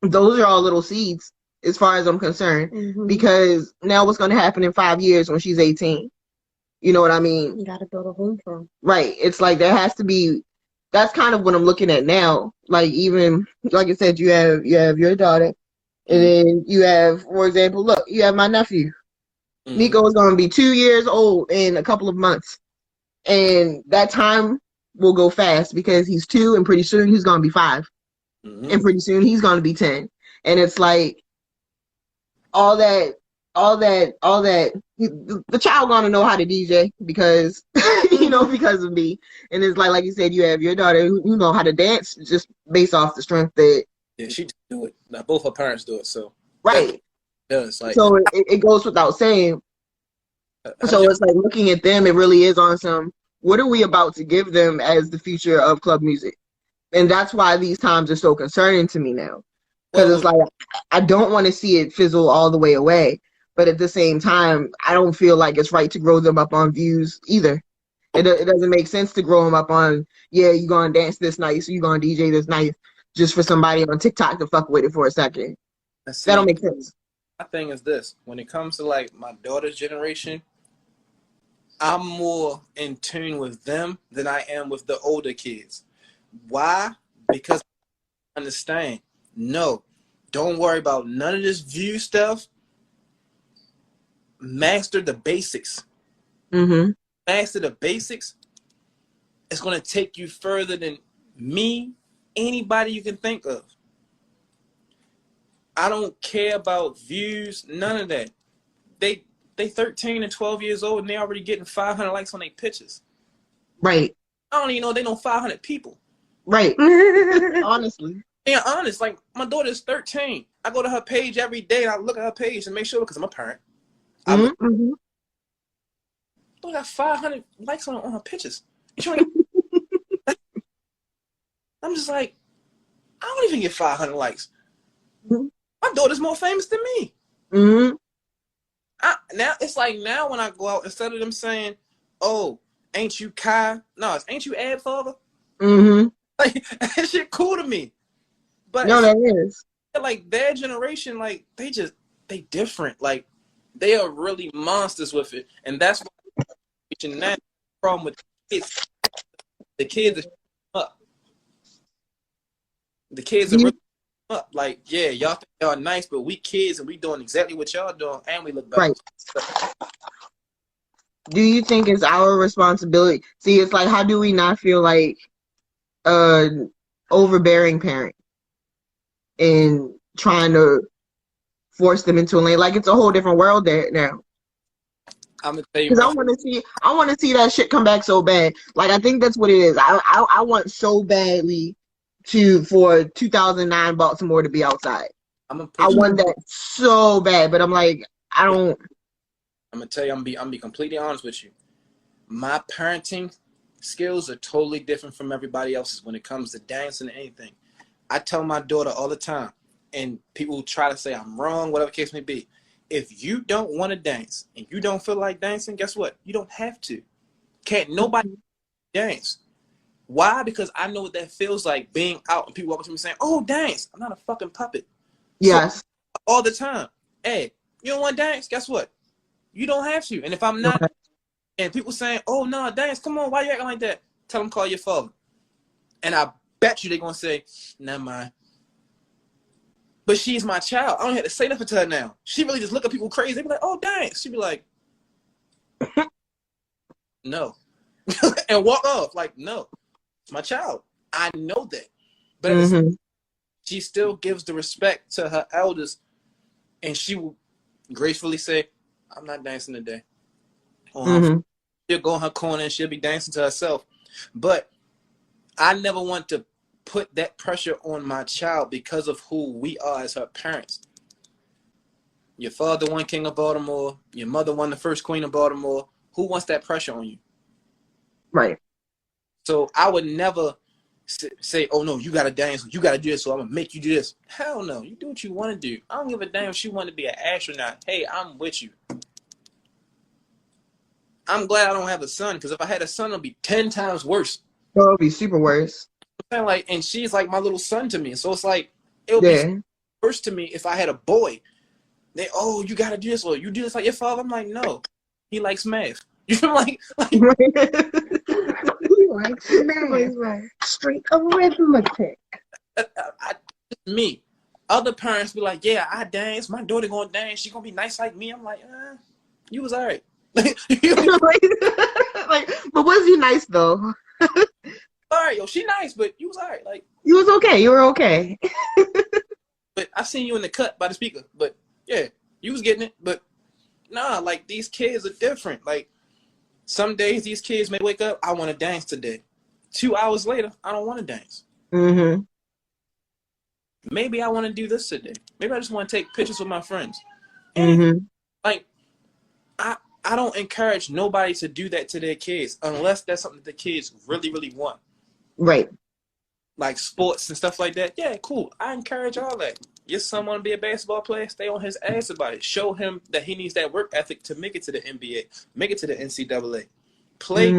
those are all little seeds as far as I'm concerned, because now what's going to happen in 5 years when she's 18? You know what I mean? You got to build a home for them. Right. It's like there has to be. That's kind of what I'm looking at now. Like, even like I said, you have your daughter, and then you have, for example, look, you have my nephew. Nico is going to be 2 years old in a couple of months, and that time will go fast because he's 2, and pretty soon he's going to be 5, and pretty soon he's going to be 10, and it's like all that. The child going to know how to DJ because you know, because of me, and it's like you said, you have your daughter who know how to dance just based off the strength that she just do it. Now both her parents do it, so right. It does like so it goes without saying. So it's like looking at them, it really is on some, what are we about to give them as the future of club music? And that's why these times are so concerning to me now. Because it's like, I don't want to see it fizzle all the way away. But at the same time, I don't feel like it's right to grow them up on views either. It doesn't make sense to grow them up on, yeah, you're going to dance this night, so you're going to DJ this night, just for somebody on TikTok to fuck with it for a second. That don't make sense. My thing is this. When it comes to like my daughter's generation, I'm more in tune with them than I am with the older kids. Why? Because I understand. No, don't worry about none of this view stuff. Master the basics. Master the basics. It's going to take you further than me, anybody you can think of. I don't care about views, none of that. They 13 and 12 years old and they already getting 500 likes on their pictures. Right. I don't even know they know 500 people. Right. Honestly. Being honest, like my daughter's 13. I go to her page every day and I look at her page and make sure, because I'm a parent. I got 500 likes on her pictures. I'm just like, I don't even get 500 likes. My daughter's more famous than me. Now it's like, now when I go out, instead of them saying, "Oh, ain't you Kai?" No, it's "Ain't you Ad Father?" Like, that shit cool to me. But no, that is like their generation, like they different. Like they are really monsters with it, and that's what that problem with kids. The kids are up. The kids are really up. Like, yeah, y'all think y'all nice, but we kids and we doing exactly what y'all doing, and we look better. Right. Do you think it's our responsibility? See, it's like, how do we not feel like overbearing parent and trying to force them into a lane? Like, it's a whole different world there now. I'm gonna tell you, because I want to see that shit come back so bad. Like, I think that's what it is. I want so badly for 2009 Baltimore to be outside. I want that so bad, but I'm like, I don't. I'm gonna tell you, I'm gonna be completely honest with you. My parenting skills are totally different from everybody else's when it comes to dancing and anything. I tell my daughter all the time, and people try to say I'm wrong, whatever the case may be. If you don't want to dance and you don't feel like dancing, guess what? You don't have to. Can't nobody dance. Why? Because I know what that feels like, being out and people walking to me saying, "Oh, dance." I'm not a fucking puppet. Yes. So, all the time. Hey, you don't want to dance? Guess what? You don't have to. And if I'm not, and people saying, "Oh, no, dance, come on, why you acting like that?" Tell them, call your father. And I bet you they're going to say, "Never mind." But she's my child. I don't have to say nothing to her now. She really just look at people crazy. They be like, "Oh, dance." She be like, "No." And walk off. Like, no. It's my child. I know that. But she still gives the respect to her elders and she will gracefully say, "I'm not dancing today." She'll go in her corner and she'll be dancing to herself. But I never want to put that pressure on my child because of who we are as her parents. Your father won King of Baltimore. Your mother won the first Queen of Baltimore. Who wants that pressure on you? Right. So I would never say, "Oh no, you gotta dance, you gotta do this, so I'm gonna make you do this." Hell no, you do what you want to do. I don't give a damn if she want to be an astronaut. Hey, I'm with you. I'm glad I don't have a son, because if I had a son, it'd be 10 times worse. So it'll be super worse. Like, and she's like my little son to me, so it's like it would Yeah. be worse to me if I had a boy. They, "Oh, you gotta do this, or you do this like your father." I'm like, no, he likes math. You know, like He likes math. Straight arithmetic. me. Other parents be like, "Yeah, I dance. My daughter gonna dance. She gonna be nice like me." I'm like, you was all right. Like, but was you nice though? All right, yo, she nice, but you was all right. Like, You was okay. You were okay. but I seen you in the cut by the speaker. But yeah, you was getting it. But nah, like these kids are different. Like some days these kids may wake up, "I want to dance today." 2 hours later, I don't want to dance. Mm-hmm. Maybe I want to do this today. Maybe I just want to take pictures with my friends. And Mm-hmm. like, I don't encourage nobody to do that to their kids unless that's something that the kids really, really want. Right. Like sports and stuff like that. Yeah, cool. I encourage all that. Your son want to be a basketball player? Stay on his ass about it. Show him that he needs that work ethic to make it to the NBA, make it to the NCAA, play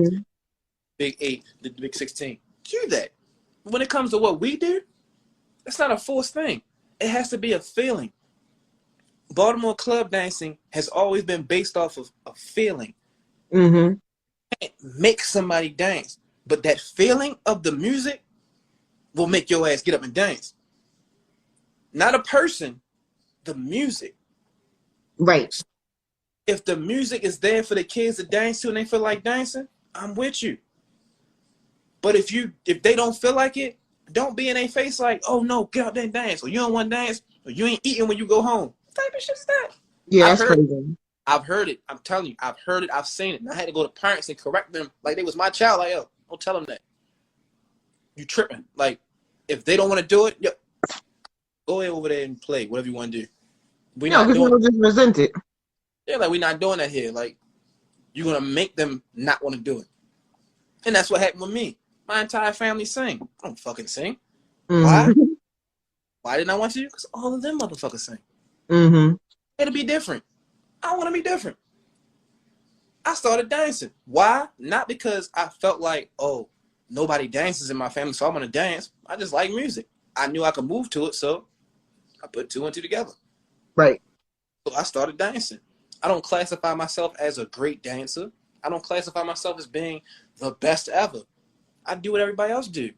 Big 8, the Big 16. Do that. When it comes to what we do, it's not a forced thing. It has to be a feeling. Baltimore club dancing has always been based off of a feeling. Mm-hmm. You can't make somebody dance, but that feeling of the music will make your ass get up and dance. Not a person, the music. Right. If the music is there for the kids to dance to and they feel like dancing, I'm with you. But if they don't feel like it, don't be in their face like, "Oh no, get out there and dance," or "You don't want to dance," or "You ain't eating when you go home." What type of shit is that? Yeah, that's crazy. I've heard it. I'm telling you, I've heard it. I've seen it. And I had to go to parents and correct them like they was my child. Like, "Yo, don't tell them that. You tripping." Like, if they don't want to do it, yo, go ahead over there and play whatever you want to do. We're No, not because doing. you'll just resent it. Yeah, like we're not doing that here. Like, you're gonna make them not want to do it, and that's what happened with me. My entire family sing. I don't fucking sing. Why? Mm-hmm. Why didn't I want to? Because all of them motherfuckers sing. Mm-hmm. It'll be different. I want to be different. I started dancing. Why? Not because I felt like, "Oh, nobody dances in my family, so I'm gonna dance." I just like music. I knew I could move to it, so I put 2 and 2 together. Right. So I started dancing. I don't classify myself as a great dancer. I don't classify myself as being the best ever. I do what everybody else do.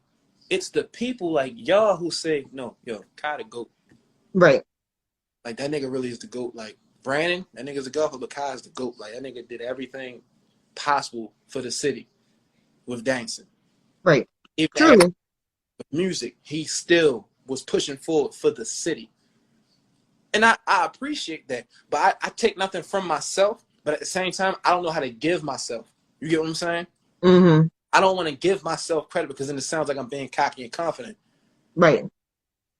It's the people like y'all who say, "No, yo, Kai the GOAT." Right. Like, that nigga really is the GOAT. Like, Brandon, that nigga's a golfer, but Kai is the GOAT. Like, that nigga did everything possible for the city with dancing. Right. Even Truly. with music, he still was pushing forward for the city. And I appreciate that. But I take nothing from myself, but at the same time, I don't know how to give myself. You get what I'm saying? Mm-hmm. I don't want to give myself credit because then it sounds like I'm being cocky and confident. Right.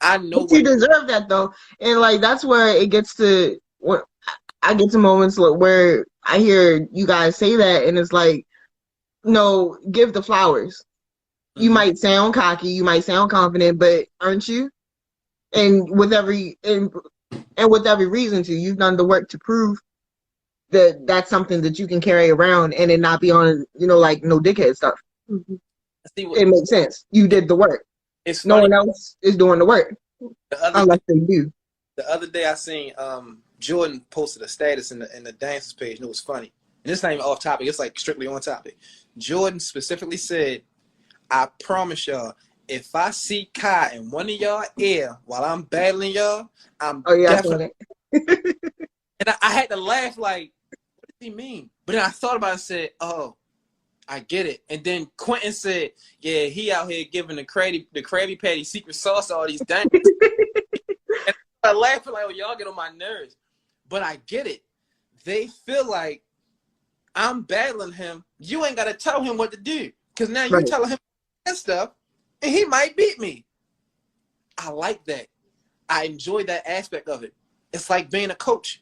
I know But you deserve that though. And like that's where it gets to where I get to moments where I hear you guys say that and it's like, no, give the flowers. You might sound cocky, you might sound confident, but aren't you? And with every reason to, you've done the work to prove that that's something that you can carry around and it not be on, like no dickhead stuff. It makes sense. You did the work. It's no funny. one else is doing the work unless they do. The other day I seen Jordan posted a status in the dancers page and it was funny. And it's not even off topic. It's like strictly on topic. Jordan specifically said, "I promise y'all, if I see Kai in one of y'all ear while I'm battling y'all, I'm definitely." And I had to laugh like, what does he mean? But then I thought about it and said, "Oh, I get it." And then Quentin said, "Yeah, he out here giving the Krabby Patty secret sauce to all these dancers." start laughing like, oh, y'all get on my nerves. But I get it. They feel like I'm battling him. You ain't got to tell him what to do. Because now you telling him that stuff, and he might beat me. I like that. I enjoy that aspect of it. It's like being a coach.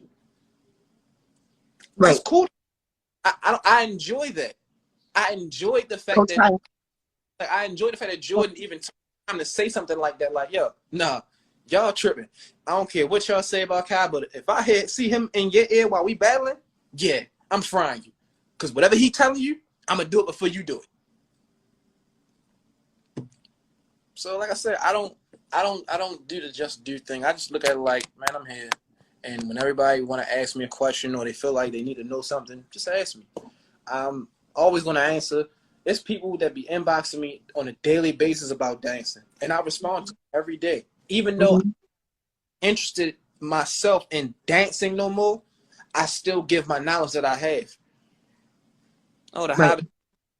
That's cool. I enjoy that. I enjoy the fact that Jordan even took time to say something like that. Like, yo, nah, y'all tripping. I don't care what y'all say about Kai, but if I see him in your ear while we battling, yeah, I'm frying you. Because whatever he telling you, I'm gonna do it before you do it. So, like I said, I don't do the just do thing. I just look at it like, man, I'm here. And when everybody want to ask me a question or they feel like they need to know something, just ask me. I'm always going to answer. There's people that be inboxing me on a daily basis about dancing, and I respond to them every day. Even though I'm interested myself in dancing no more, I still give my knowledge that I have. Oh, the hobby,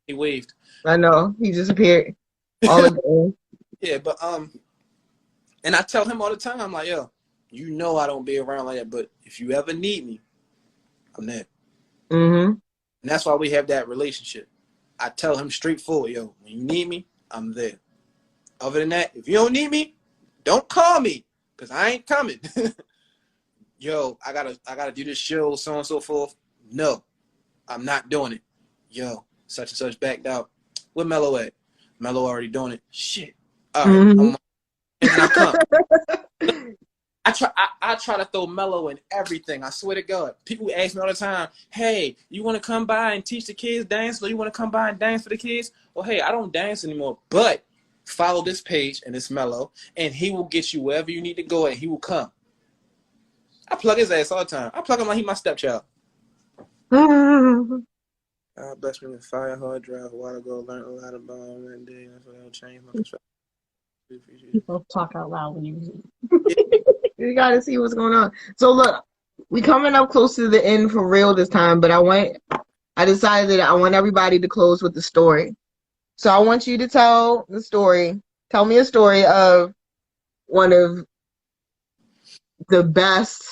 he waved. I know. He disappeared. All of it. Yeah, but and I tell him all the time, I'm like, yo, you know I don't be around like that, but if you ever need me, I'm there. Mm-hmm. And that's why we have that relationship. I tell him straightforward, yo, when you need me, I'm there. Other than that, if you don't need me, don't call me, because I ain't coming. Yo, I gotta do this show, so on and so forth. No, I'm not doing it. Yo, such and such backed out. Where Mello at? Mello already doing it. Shit. All right, and I come. I try to throw Mello in everything. I swear to God. People ask me all the time, hey, you want to come by and teach the kids dance? Or you want to come by and dance for the kids? Well, hey, I don't dance anymore, but follow this page and it's Mello, and he will get you wherever you need to go and he will come. I plug his ass all the time. I plug him like he my stepchild. God bless me with fire hard drive a while ago. Learned a lot about him that day. That's what I'll change my perspective. People talk out loud when you You gotta see what's going on. So look, we coming up close to the end for real this time, but I decided that I want everybody to close with the story. So I want you to tell the story. Tell me a story of one of the best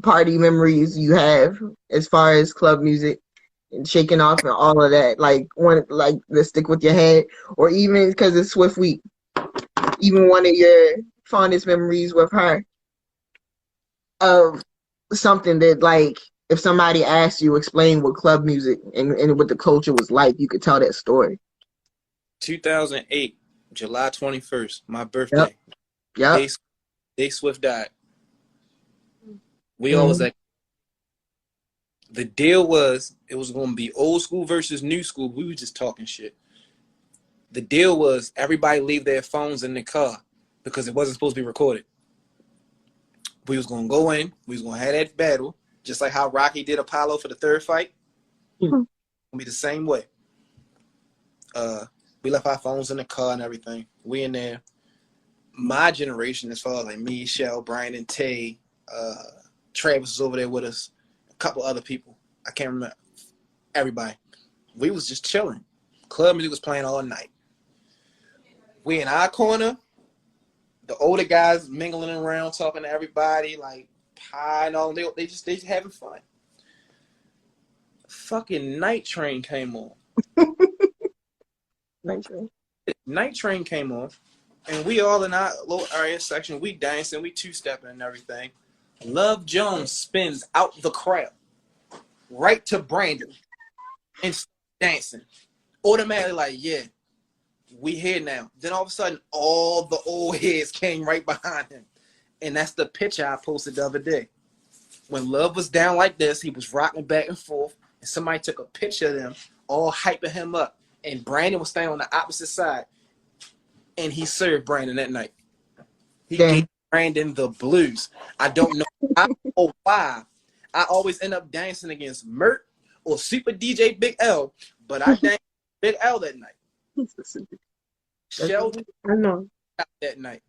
party memories you have as far as club music and shaking off and all of that. Like one, like the stick with your head, or even because it's Swift Week, even one of your fondest memories with her of something that, like, if somebody asked you explain what club music and what the culture was like, you could tell that story. 2008, July 21st, my birthday. Yep. Day Swift died. We all was like, the deal was it was going to be old school versus new school. We were just talking shit. The deal was everybody leave their phones in the car because it wasn't supposed to be recorded. We was going to go in. We was going to have that battle, just like how Rocky did Apollo for the third fight. It's going to be the same way. We left our phones in the car and everything. We in there. My generation, as far as like me, Shell, Brian, and Tay, Travis was over there with us. A couple other people. I can't remember. Everybody. We was just chilling. Club music was playing all night. We in our corner. The older guys mingling around, talking to everybody, like pie and all. They just having fun. Fucking Night Train came on. Night Train came on, and we all in our little area section. We dancing, we two-stepping and everything. Love Jones spins out the crowd, right to Brandon, and dancing. Automatically, like, yeah, we here now. Then all of a sudden, all the old heads came right behind him. And that's the picture I posted the other day. When Love was down like this, he was rocking back and forth, and somebody took a picture of them, all hyping him up. And Brandon was standing on the opposite side, and he served Brandon that night. He gave Brandon the blues. I don't know why. I always end up dancing against Mert or Super DJ Big L, but I danced Big L that night. Sheldon that night.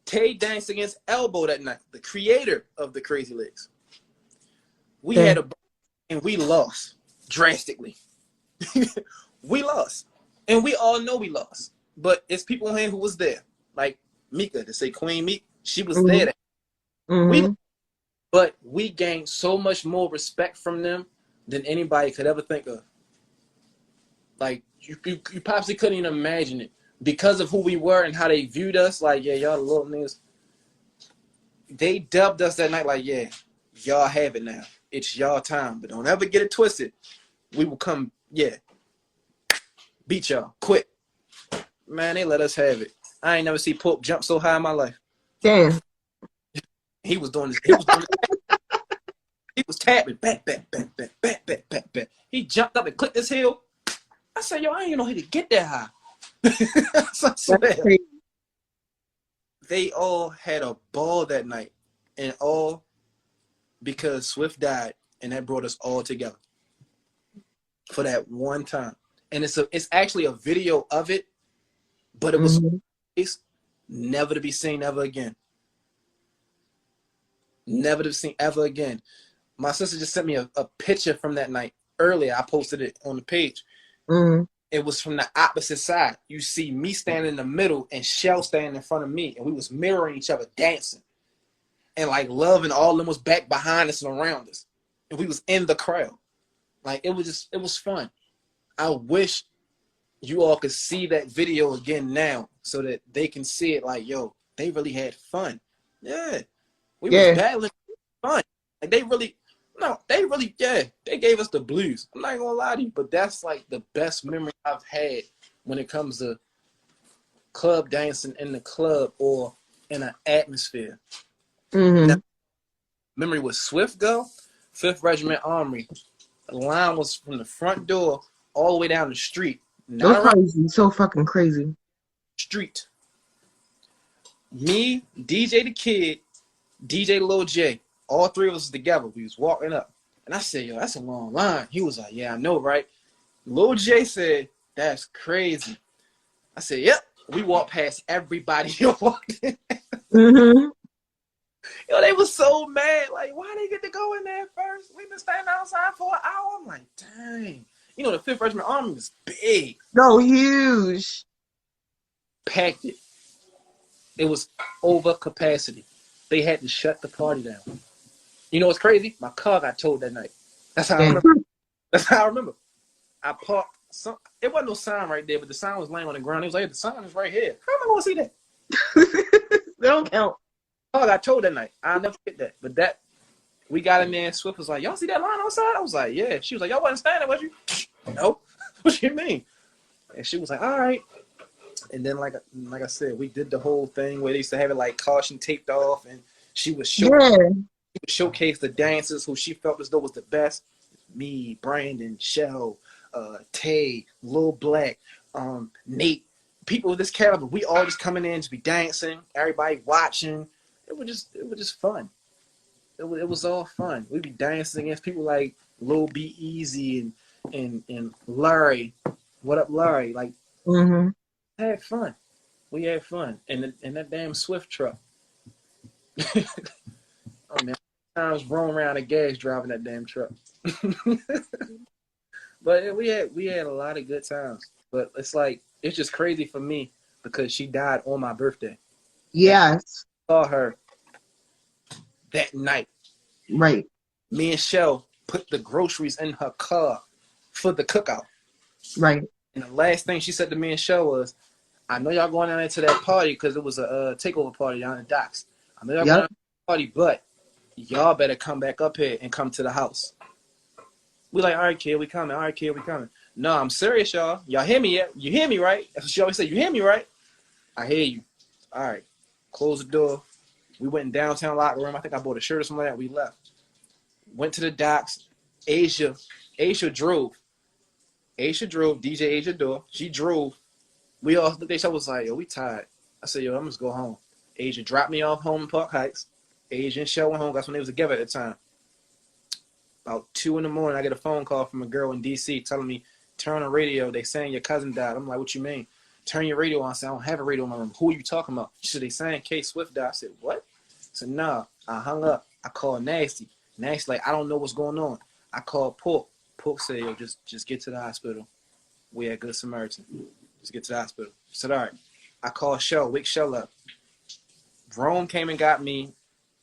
Tay danced against Elbow that night, the creator of the Crazy Legs. We had a and we lost drastically. We lost. And we all know we lost. But it's people in here who was there. Like Mika, to say Queen Meek, She was there. Mm-hmm. But we gained so much more respect from them than anybody could ever think of. Like, you possibly couldn't even imagine it. Because of who we were and how they viewed us, like, yeah, y'all the little niggas. They dubbed us that night like, yeah, y'all have it now. It's y'all time. But don't ever get it twisted. We will come, yeah, beat y'all quick. Man, they let us have it. I ain't never see Pope jump so high in my life. Damn. He was doing this. He was tapping. Back. He jumped up and clicked his heel. I said, yo, I ain't know he could get that high. So I swear. They all had a ball that night. And all because Swift died. And that brought us all together. For that one time. And it's actually a video of it. But it was never to be seen ever again. Never to be seen ever again. My sister just sent me a picture from that night earlier. I posted it on the page. It was from the opposite side. You see me standing in the middle and Shell standing in front of me. And we was mirroring each other dancing. And like Love and all of them was back behind us and around us. And we was in the crowd. Like it was fun. I wish you all could see that video again now so that they can see it like, yo, they really had fun. Yeah. We was battling fun. Like they gave us the blues. I'm not gonna lie to you, but that's like the best memory I've had when it comes to club dancing in the club or in an atmosphere. Now, memory was Swift go, 5th Regiment Armory. The line was from the front door all the way down the street. So crazy, so fucking crazy. Street. Me, DJ the Kid, DJ Lil J, all three of us together. We was walking up. And I said, yo, that's a long line. He was like, yeah, I know, right? Lil J said, that's crazy. I said, yep. We walked past everybody who walked in. Yo, they was so mad. Like, why they get to go in there first? We've been standing outside for an hour. I'm like, dang. You know, the 5th Regiment Army was big. No, huge. Packed it. It was over capacity. They had to shut the party down. You know what's crazy? My car got towed that night. That's how I remember. That's how I remember. I parked. It wasn't no sign right there, but the sign was laying on the ground. It was like, the sign is right here. How am I going to see that? They don't count. Oh, I got told that night. I'll never forget that. But we got in there and Swift was like, y'all see that line outside? I was like, yeah. She was like, y'all wasn't standing, was you? No. What you mean? And she was like, all right. And then, like I said, we did the whole thing where they used to have it like caution taped off, and she would showcase the dancers who she felt as though was the best. Me, Brandon, Shell, Tay, Lil Black, Nate, people of this caliber. We all just coming in to be dancing, everybody watching. It was just fun. It was all fun. We'd be dancing against people like Lil B Easy and Larry. What up, Larry? Like, had fun. We had fun. And that damn Swift truck. Oh man, times roaming around the gas driving that damn truck. But we had a lot of good times. But it's just crazy for me because she died on my birthday. Yes. I saw her that night. Right. Me and Shell put the groceries in her car for the cookout. Right. And the last thing she said to me and Shell was, I know y'all going down there to that party because it was a takeover party down in the docks. I know y'all going down to the party, but y'all better come back up here and come to the house. We like, all right, kid, we coming. All right, kid, we coming. No, I'm serious, y'all. Y'all hear me yet? You hear me, right? That's what she always said. You hear me, right? I hear you. All right. Close the door. We went in downtown locker room. I think I bought a shirt or something like that. We left. Went to the docks. Asia drove. DJ Asia door. She drove. We all looked at each other, was like, yo, we tired. I said, yo, I'm just go home. Asia dropped me off home in Park Heights. Asia and Shell went home. That's when they was together at the time. About 2 in the morning, I get a phone call from a girl in D.C. telling me, turn on the radio. They saying your cousin died. I'm like, what you mean? Turn your radio on. I said, I don't have a radio in my room. Who are you talking about? She said, they saying K Swift died. I said, what? I said, nah. I hung up. I called Nasty. Nasty like, I don't know what's going on. I called Pork. Pork said, yo, just get to the hospital. We at Good Samaritan. Just get to the hospital. I said, all right. I called Shell. Wake Shell up. Rome came and got me.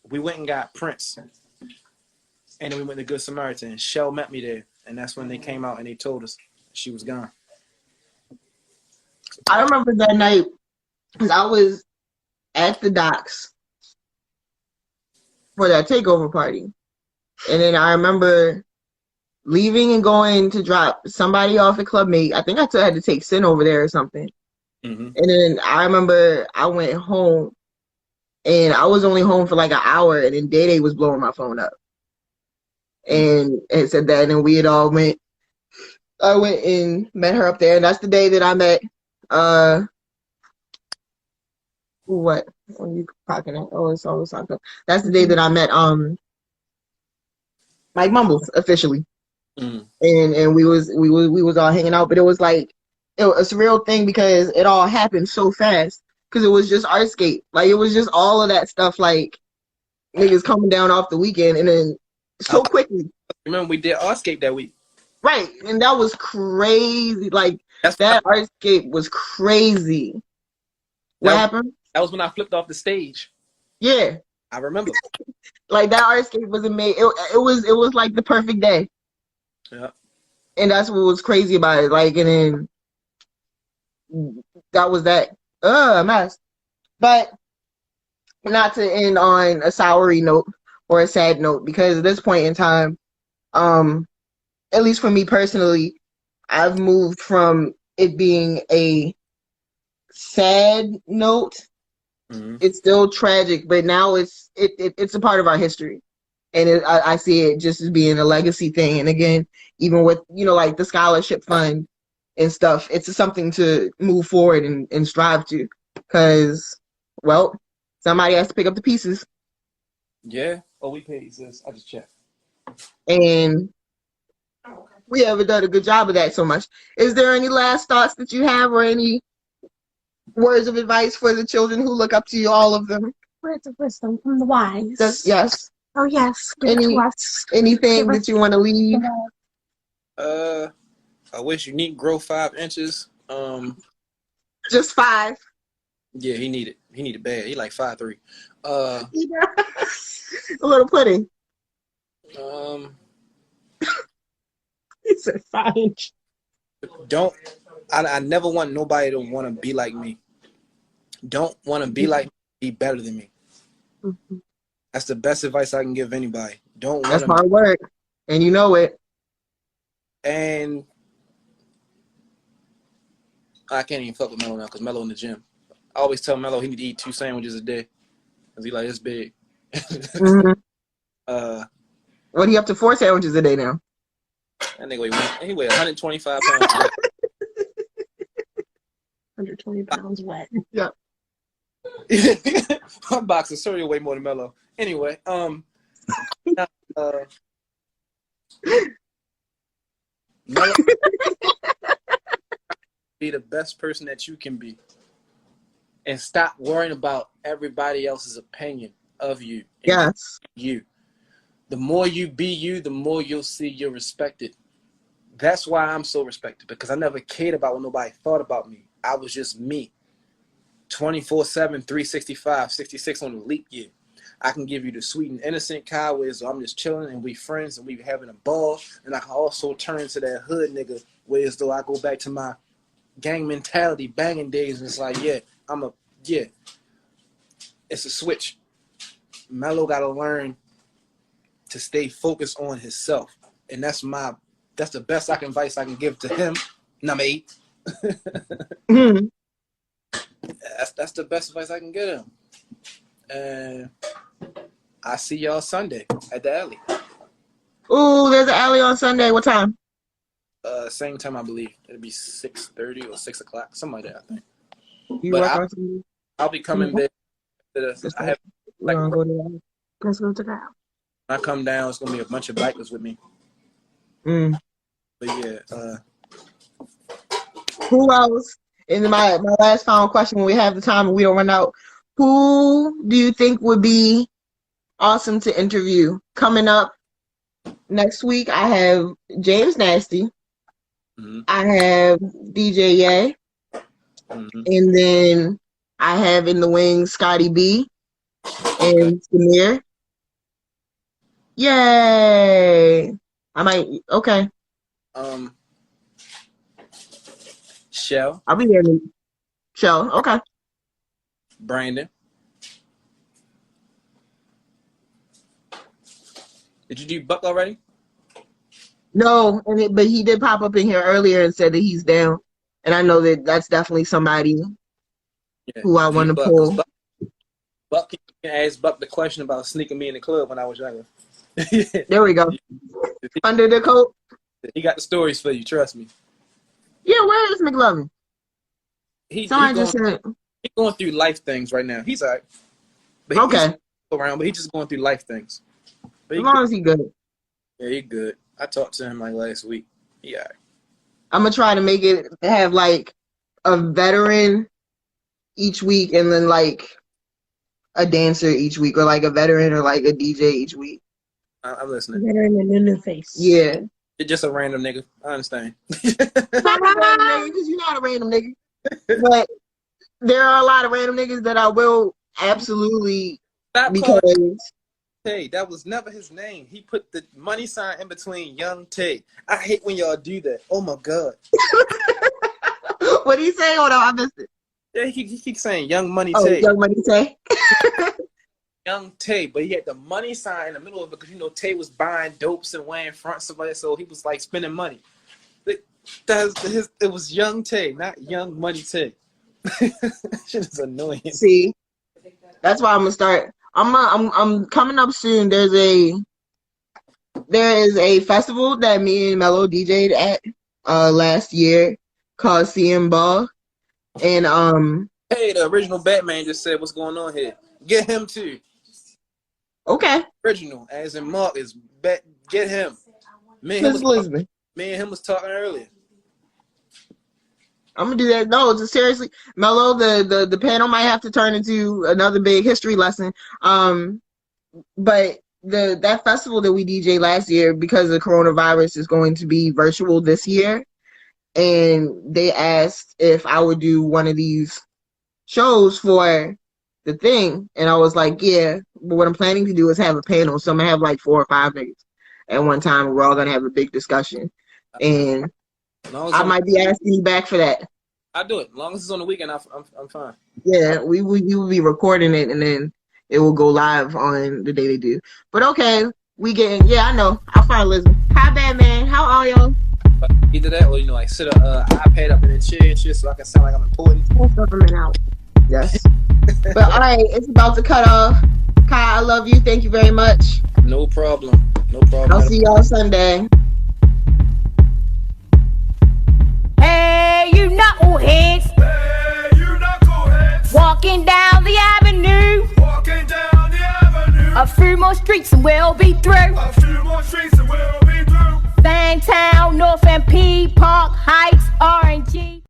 We went and got Prince. And then we went to Good Samaritan. Shell met me there. And that's when they came out and they told us she was gone. I remember that night because I was at the docks for that takeover party. And then I remember leaving and going to drop somebody off at Club Mate. I think I had to take Sin over there or something. Mm-hmm. And then I remember I went home and I was only home for like an hour, and then Day Day was blowing my phone up. And it said that, and then we had all went. I went and met her up there, and that's the day that I met. What? What are you talking at? Oh, it's always something. That's the day that I met Mike Mumbles officially, and we was all hanging out. But it was like it was a surreal thing because it all happened so fast. Because it was just Artscape, like it was just all of that stuff, like niggas coming down off the weekend, and then so quickly. Remember we did Artscape that week, right? And that was crazy. Like that Artscape was crazy. What happened? That was when I flipped off the stage. Yeah, I remember. Like that Artscape was amazing. It was like the perfect day. Yeah. And that's what was crazy about it. Like, and then that was that. Mess. But not to end on a soury note or a sad note, because at this point in time, at least for me personally, I've moved from it being a sad note. Mm-hmm. It's still tragic, but now it's a part of our history, and I see it just as being a legacy thing. And again, even with like the scholarship fund and stuff, it's something to move forward and strive to, because, well, somebody has to pick up the pieces. Yeah. Oh, we paid this. I just checked. And we haven't done a good job of that so much. Is there any last thoughts that you have, or any words of advice for the children who look up to you, all of them? Words of wisdom from the wise. Yes. Oh, yes. Give it to us. Anything that you want to leave? I wish Unique grow 5 inches. Just 5. Yeah, he needed bad. He like 5'3". A little pudding. He said 5 inch. I never want nobody to want to be like me. Don't want to be like me, be better than me. Mm-hmm. That's the best advice I can give anybody. That's hard work, and you know it. And I can't even fuck with Mello now because Mello in the gym. I always tell Mello he need to eat 2 sandwiches a day because he like, it's big. Mm-hmm. What are you up to 4 sandwiches a day now? That nigga he weigh 125 pounds. 120 pounds wet. Yeah. My box of cereal way more than Mello. Anyway, Mello, be the best person that you can be, and stop worrying about everybody else's opinion of you. Yes. You. The more you be you, the more you'll see you're respected. That's why I'm so respected, because I never cared about what nobody thought about me. I was just me. 24/7, 365, 66 on the leap year. I can give you the sweet and innocent Kai where I'm just chilling and we friends and we having a ball. And I can also turn to that hood nigga where as though I go back to my gang mentality, banging days. And it's like, it's a switch. Mello got to learn to stay focused on himself. And that's the best advice I can give to him. Number 8. Mm-hmm. That's the best advice I can give him. And I see y'all Sunday at the alley. Ooh, there's an alley on Sunday. What time? Same time, I believe. It'll be 6:30 or 6 o'clock, something like that, I think. I'll be coming there. Let's go to that. When I come down, it's gonna be a bunch of bikers with me. But yeah. Who else? And my last final question, when we have the time and we don't run out, who do you think would be awesome to interview? Coming up next week, I have James Nasty. Mm-hmm. I have DJ Ye. Mm-hmm. And then I have in the wings Scotty B. And Samir. Yay! I might. Okay, Um, Shell, I'll be there. Show. Okay. Brandon. Did you do Buck already? No, but he did pop up in here earlier and said that he's down, and I know that that's definitely somebody Yeah. who I want Do to Buck. 'Cause pull. Buck can ask Buck the question about sneaking me in the club when I was younger. There we go. Under the coat. He got the stories for you. Trust me. Yeah, where is McLovin? He Somebody just said. he going through life things right now. He's alright. But Okay, he's around, but he's just going through life things. But as long as he good. yeah, he good. I talked to him like last week. Yeah. I'm gonna try to make it have like a veteran each week, and then like a dancer each week, or like a veteran or like a DJ each week. I'm listening. Veteran and new face. Yeah. You're just a random nigga. I understand. Not a random nigga, because you're not a random nigga. But there are a lot of random niggas that I will absolutely, Stop because calling Tay. That was never his name. He put the money sign in between Young Tay. I hate when y'all do that. Oh my God. what do you say? Hold on, I missed it. Yeah, he keeps saying Young Money Oh, Tay. Young Money say. Young Tay, but he had the money sign in the middle of it because Tay was buying dopes and wearing fronts of it, so he was like spending money. It was Young Tay, not Young Money Tay. Shit is annoying. See, that's why I'm gonna start. I'm coming up soon. There is a festival that me and Mello DJ'd at last year called CM Ball, and Hey, the original Batman just said, "What's going on here? Get him too." okay, Original, as in Mark is get him. Me and him was talking earlier. I'm gonna do that. No, just seriously, Mello. The panel might have to turn into another big history lesson. But that festival that we DJ last year, because of coronavirus, is going to be virtual this year. And they asked if I would do one of these shows for the thing, and I was like, yeah. But what I'm planning to do is have a panel. So I'm gonna have like 4 or 5 niggas at one time. We're all gonna have a big discussion, and I might be asking you back for that. I do it. As long as it's on the weekend, I'm fine. Yeah, we will be recording it, and then it will go live on the day they do. But okay, we getting. Yeah, I know. I'll find Liz. Hi, Batman. How are y'all? Either that, or like sit a iPad up in a chair and shit, so I can sound like I'm important. Out. Yes. But all right, it's about to cut off. Kai, I love you. Thank you very much. No problem. No problem. I'll see y'all Sunday. Hey, you knuckleheads. Hey, you knuckleheads. Walking down the avenue. Walking down the avenue. A few more streets and we'll be through. A few more streets and we'll be through. Fangtown, North MP, Park Heights, RNG.